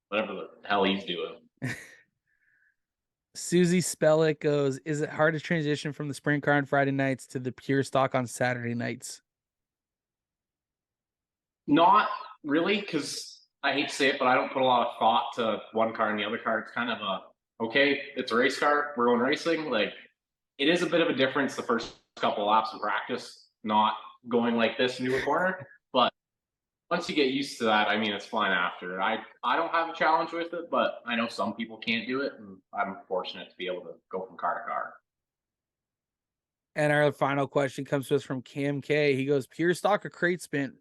whatever the hell he's doing. Susie Spellick goes, is it hard to transition from the sprint car on Friday nights to the pure stock on Saturday nights? Not really, because I hate to say it, but I don't put a lot of thought to one car and the other car. It's kind of okay, it's a race car, we're going racing. Like, it is a bit of a difference the first couple of laps of practice, not going like this into a corner. But once you get used to that, I mean, it's fine after. I don't have a challenge with it, but I know some people can't do it, and I'm fortunate to be able to go from car to car. And our final question comes to us from Cam K. He goes, pure stock or crate sprint?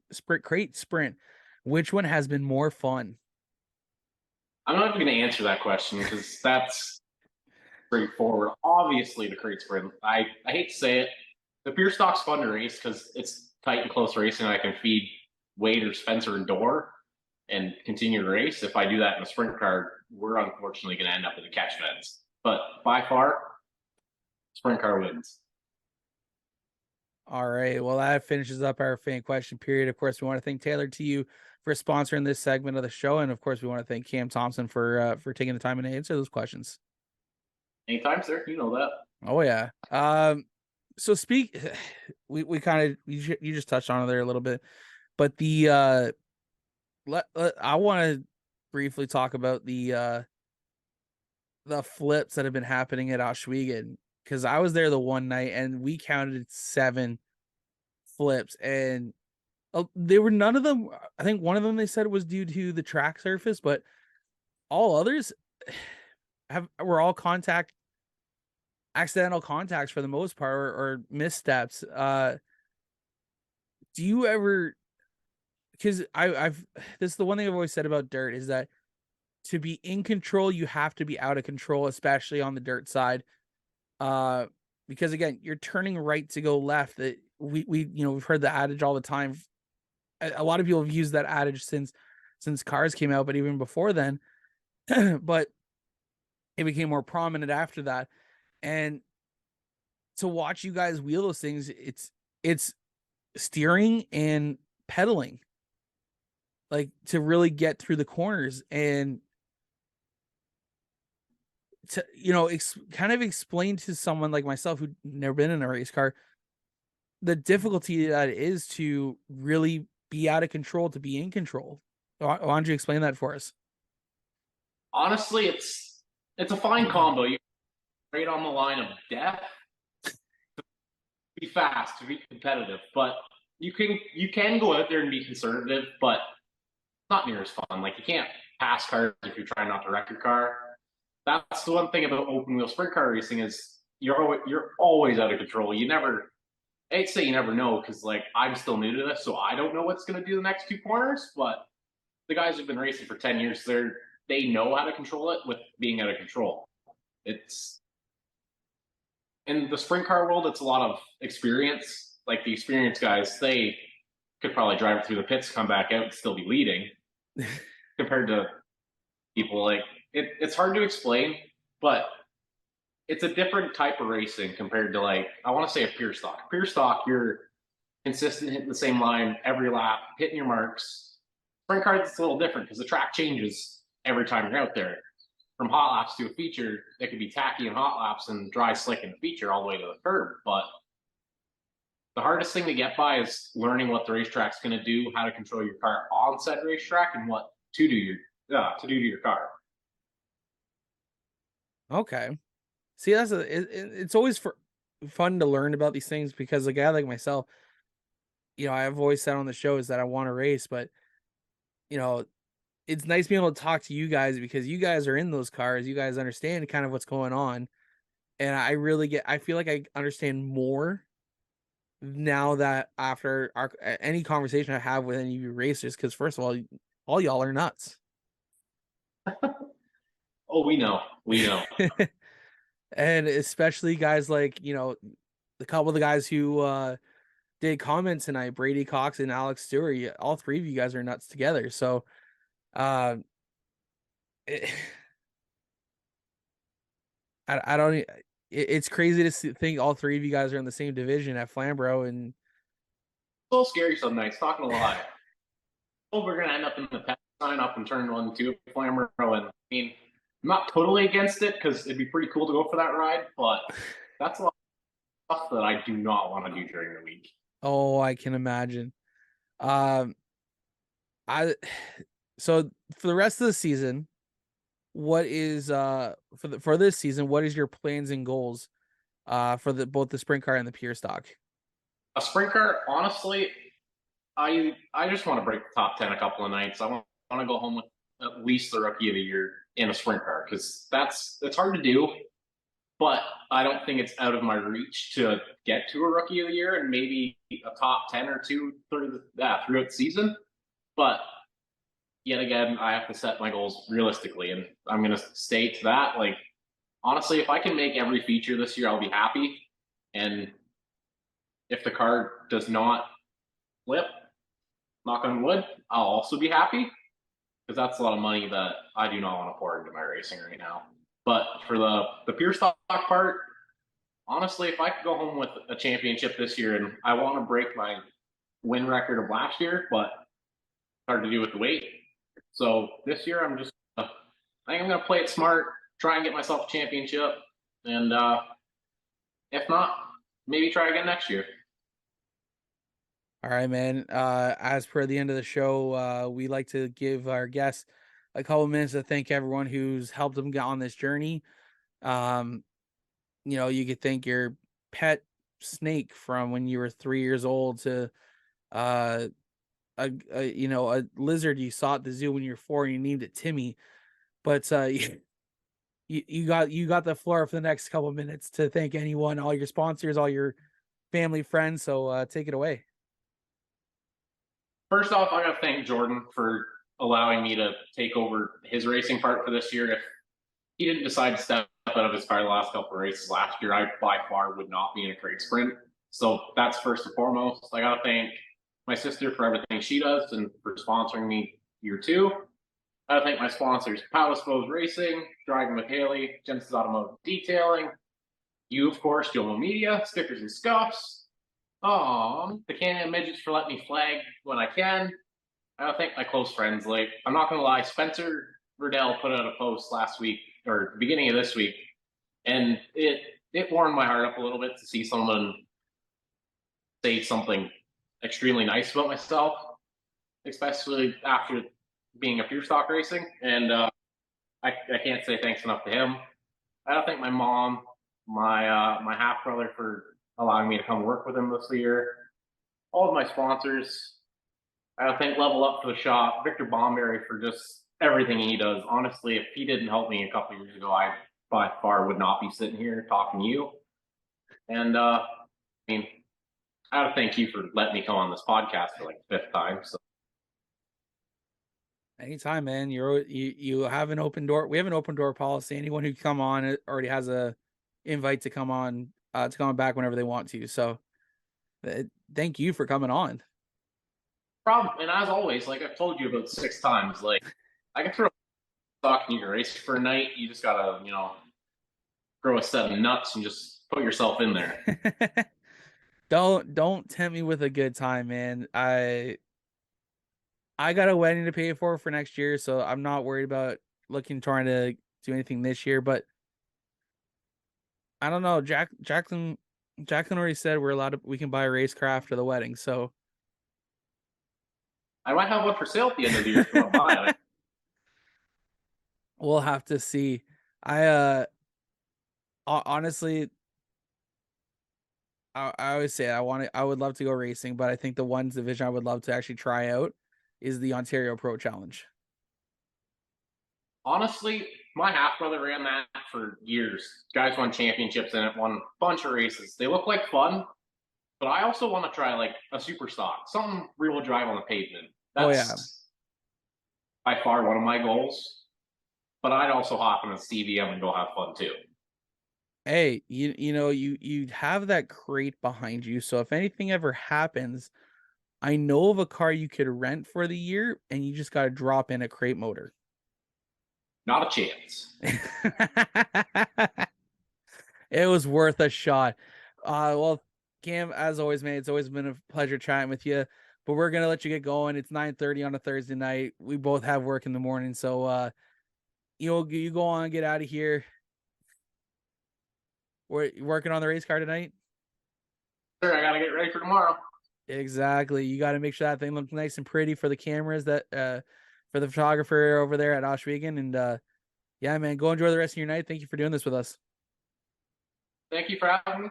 Which one has been more fun? I'm not even going to answer that question, because that's straightforward. Obviously, the crate sprint. I hate to say it, the pure stock's fun to race because it's tight and close racing. I can feed Wade or Spencer and Door and continue to race. If I do that in a sprint car, we're unfortunately going to end up in the catch fence. But by far, sprint car wins. All right. Well, that finishes up our fan question period. Of course, we want to thank Taylor to you for sponsoring this segment of the show, and of course, we want to thank Cam Thomson for taking the time to answer those questions. Anytime, sir. You know that. Oh yeah. So we kind of you just touched on it there a little bit, but I want to briefly talk about the flips that have been happening at Ohsweken, because I was there the one night and we counted 7 flips, and they were none of them. I think one of them they said was due to the track surface, but all others were all accidental contacts for the most part, or missteps. Do you ever? Because I've this is the one thing I've always said about dirt, is that to be in control, you have to be out of control, especially on the dirt side. Because again, you're turning right to go left. That we've heard the adage all the time. A lot of people have used that adage since cars came out, but even before then. But it became more prominent after that. And to watch you guys wheel those things, it's steering and pedaling, like to really get through the corners and to, you know, kind of explain to someone like myself who'd never been in a race car the difficulty that it is to really be out of control, to be in control. Why don't you explain that for us? Honestly, it's a fine combo. You're right on the line of death, to be fast, to be competitive, but you can go out there and be conservative, but it's not near as fun. Like, you can't pass cars if you're trying not to wreck your car. That's the one thing about open wheel sprint car racing is you're always out of control. I'd say you never know, because like I'm still new to this, so I don't know what's going to do the next 2 corners. But the guys who've been racing for 10 years, they know how to control it with being out of control. It's in the sprint car world, it's a lot of experience. Like the experienced guys, they could probably drive it through the pits, come back out, and still be leading. Compared to people like it's hard to explain, but it's a different type of racing compared to, like, I want to say a pure stock. Pure stock, you're consistent, hitting the same line every lap, hitting your marks. Sprint cars, it's a little different because the track changes every time you're out there. From hot laps to a feature, it could be tacky in hot laps and dry slick in the feature all the way to the curb. But the hardest thing to get by is learning what the racetrack's going to do, how to control your car on said racetrack, and what to do to your car. Okay. See, it's always fun to learn about these things, because a guy like myself, you know, I've always said on the show is that I want to race, but you know, it's nice being able to talk to you guys because you guys are in those cars. You guys understand kind of what's going on. And I feel like I understand more now that after any conversation I have with any of you racers, because first of all y'all are nuts. Oh, we know. And especially guys like, you know, a couple of the guys who did comments tonight, Brady Cox and Alex Stewart, all 3 of you guys are nuts together. So I don't. It's crazy to think all 3 of you guys are in the same division at Flamboro, and It's a little scary some nights, not gonna lie. Oh, we're gonna end up in the pass sign up and turn 1 2 Flamboro, and I mean, I'm not totally against it because it'd be pretty cool to go for that ride, but that's a lot of stuff that I do not want to do during the week. oh, I can imagine. I so for the rest of the season, what is for this season, what is your plans and goals for both the sprint car and the pure stock? A sprint car, honestly, I just want to break the top 10 a couple of nights. I want to go home with at least the rookie of the year in a sprint car, because it's hard to do, but I don't think it's out of my reach to get to a rookie of the year and maybe a top 10 or 2 throughout the season. But yet again, I have to set my goals realistically, and I'm going to stay to that. Like, honestly, if I can make every feature this year, I'll be happy. And if the car does not flip, knock on wood, I'll also be happy, because that's a lot of money that I do not want to pour into my racing right now. But for the pure stock part, honestly, if I could go home with a championship this year, and I want to break my win record of last year, but it's hard to do with the weight. So this year, I think I'm going to play it smart, try and get myself a championship, and if not, maybe try again next year. All right, man. As per the end of the show, we like to give our guests a couple minutes to thank everyone who's helped them get on this journey. You know, you could thank your pet snake from when you were 3 years old to a lizard you saw at the zoo when you were 4 and you named it Timmy. But you got the floor for the next couple minutes to thank anyone, all your sponsors, all your family, friends. So take it away. First off, I got to thank Jordan for allowing me to take over his racing part for this year. If he didn't decide to step out of his car the last couple of races last year, I by far would not be in a crate sprint. So that's first and foremost. I got to thank my sister for everything she does and for sponsoring me year 2. I got to thank my sponsors, Power Dispose Racing, Driving with Haley, Genesis Automotive Detailing, You, of course, Jomo Media, Stickers and Scuffs. The Canyon Midgets for letting me flag when I can. I don't think my close friends, like, I'm not going to lie, Spencer Riddell put out a post last week, or beginning of this week, and it warmed my heart up a little bit to see someone say something extremely nice about myself, especially after being a pure stock racing. And I can't say thanks enough to him. I don't thank my mom, my half brother for allowing me to come work with him this year. All of my sponsors. I don't thank Level Up for the shop, Victor Bomberry for just everything he does. Honestly, if he didn't help me a couple years ago, I by far would not be sitting here talking to you. And I mean, I gotta thank you for letting me come on this podcast for like the 5th time. So. Anytime, man. You have an open door. We have an open door policy. Anyone who come on already has a invite to come on back whenever they want to. So thank you for coming on. Problem, and as always, like I've told you about 6 times, like I can throw stock in your race for a night. You just gotta, grow a set of nuts and just put yourself in there. Don't tempt me with a good time, man. I got a wedding to pay for next year, so I'm not worried about trying to do anything this year. But I don't know. Jacqueline already said we can buy a racecraft for the wedding, so I might have one for sale at the end of the year if you want to buy it. We'll have to see. I honestly, I always say I would love to go racing, but I think the one division I would love to actually try out is the Ontario Pro Challenge. Honestly, my half brother ran that for years. Guys won championships in it, won a bunch of races. They look like fun, but I also want to try like a super stock, something real drive on the pavement. That's by far one of my goals. But I'd also hop in a CVM and go have fun too. Hey, you have that crate behind you, so if anything ever happens, I know of a car you could rent for the year, and you just got to drop in a crate motor. Not a chance. It was worth a shot. Well, Cam, as always, man, it's always been a pleasure chatting with you. But we're gonna let you get going. It's 9:30 on a Thursday night. We both have work in the morning, so you go on, get out of here. We're working on the race car tonight. Sure, I gotta get ready for tomorrow. Exactly. You got to make sure that thing looks nice and pretty for the cameras, that for the photographer over there at Ohsweken. And yeah, man, go enjoy the rest of your night. Thank you for doing this with us. Thank you for having me.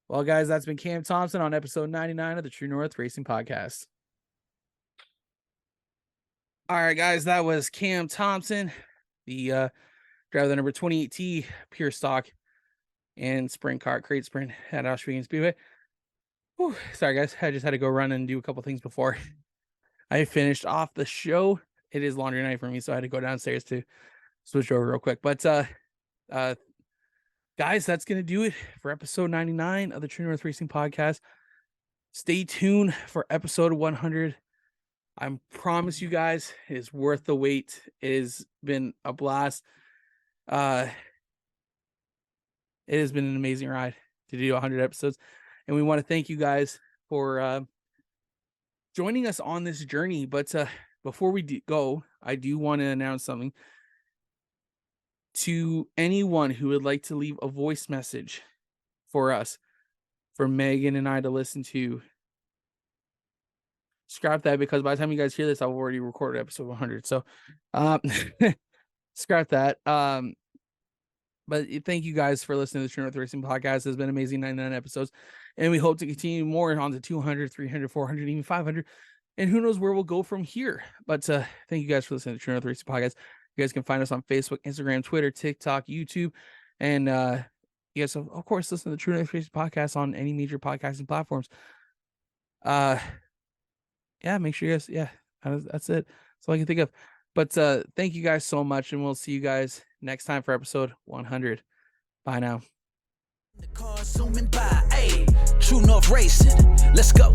Well, guys, that's been Cam Thomson on episode 99 of the True North Racing Podcast. All right, guys, that was Cam Thomson, the driver of the number 28T Pure Stock and Sprint Car Crate Sprint at Ohsweken Speedway. Whew, sorry, guys. I just had to go run and do a couple things before I finished off the show. It is laundry night for me, so I had to go downstairs to switch over real quick. But guys, that's going to do it for episode 99 of the True North Racing Podcast. Stay tuned for episode 100. I promise you guys, it is worth the wait. It has been a blast. It has been an amazing ride to do 100 episodes. And we want to thank you guys for joining us on this journey. But before we go, I do want to announce something. To anyone who would like to leave a voice message for us, for Megan and I to listen to, scrap that, because by the time you guys hear this, I've already recorded episode 100. So scrap that. But thank you guys for listening to the True North Racing Podcast. It's been amazing, 99 episodes. And we hope to continue more on to 200, 300, 400, even 500. And who knows where we'll go from here. But thank you guys for listening to the True North Racing Podcast. You guys can find us on Facebook, Instagram, Twitter, TikTok, YouTube. And you guys, of course, listen to the True North Racing Podcast on any major podcasting platforms. Yeah, make sure you guys, that's it. That's all I can think of. But thank you guys so much, and we'll see you guys next time for episode 100. Bye now. The car zooming by, hey, True North Racing, let's go.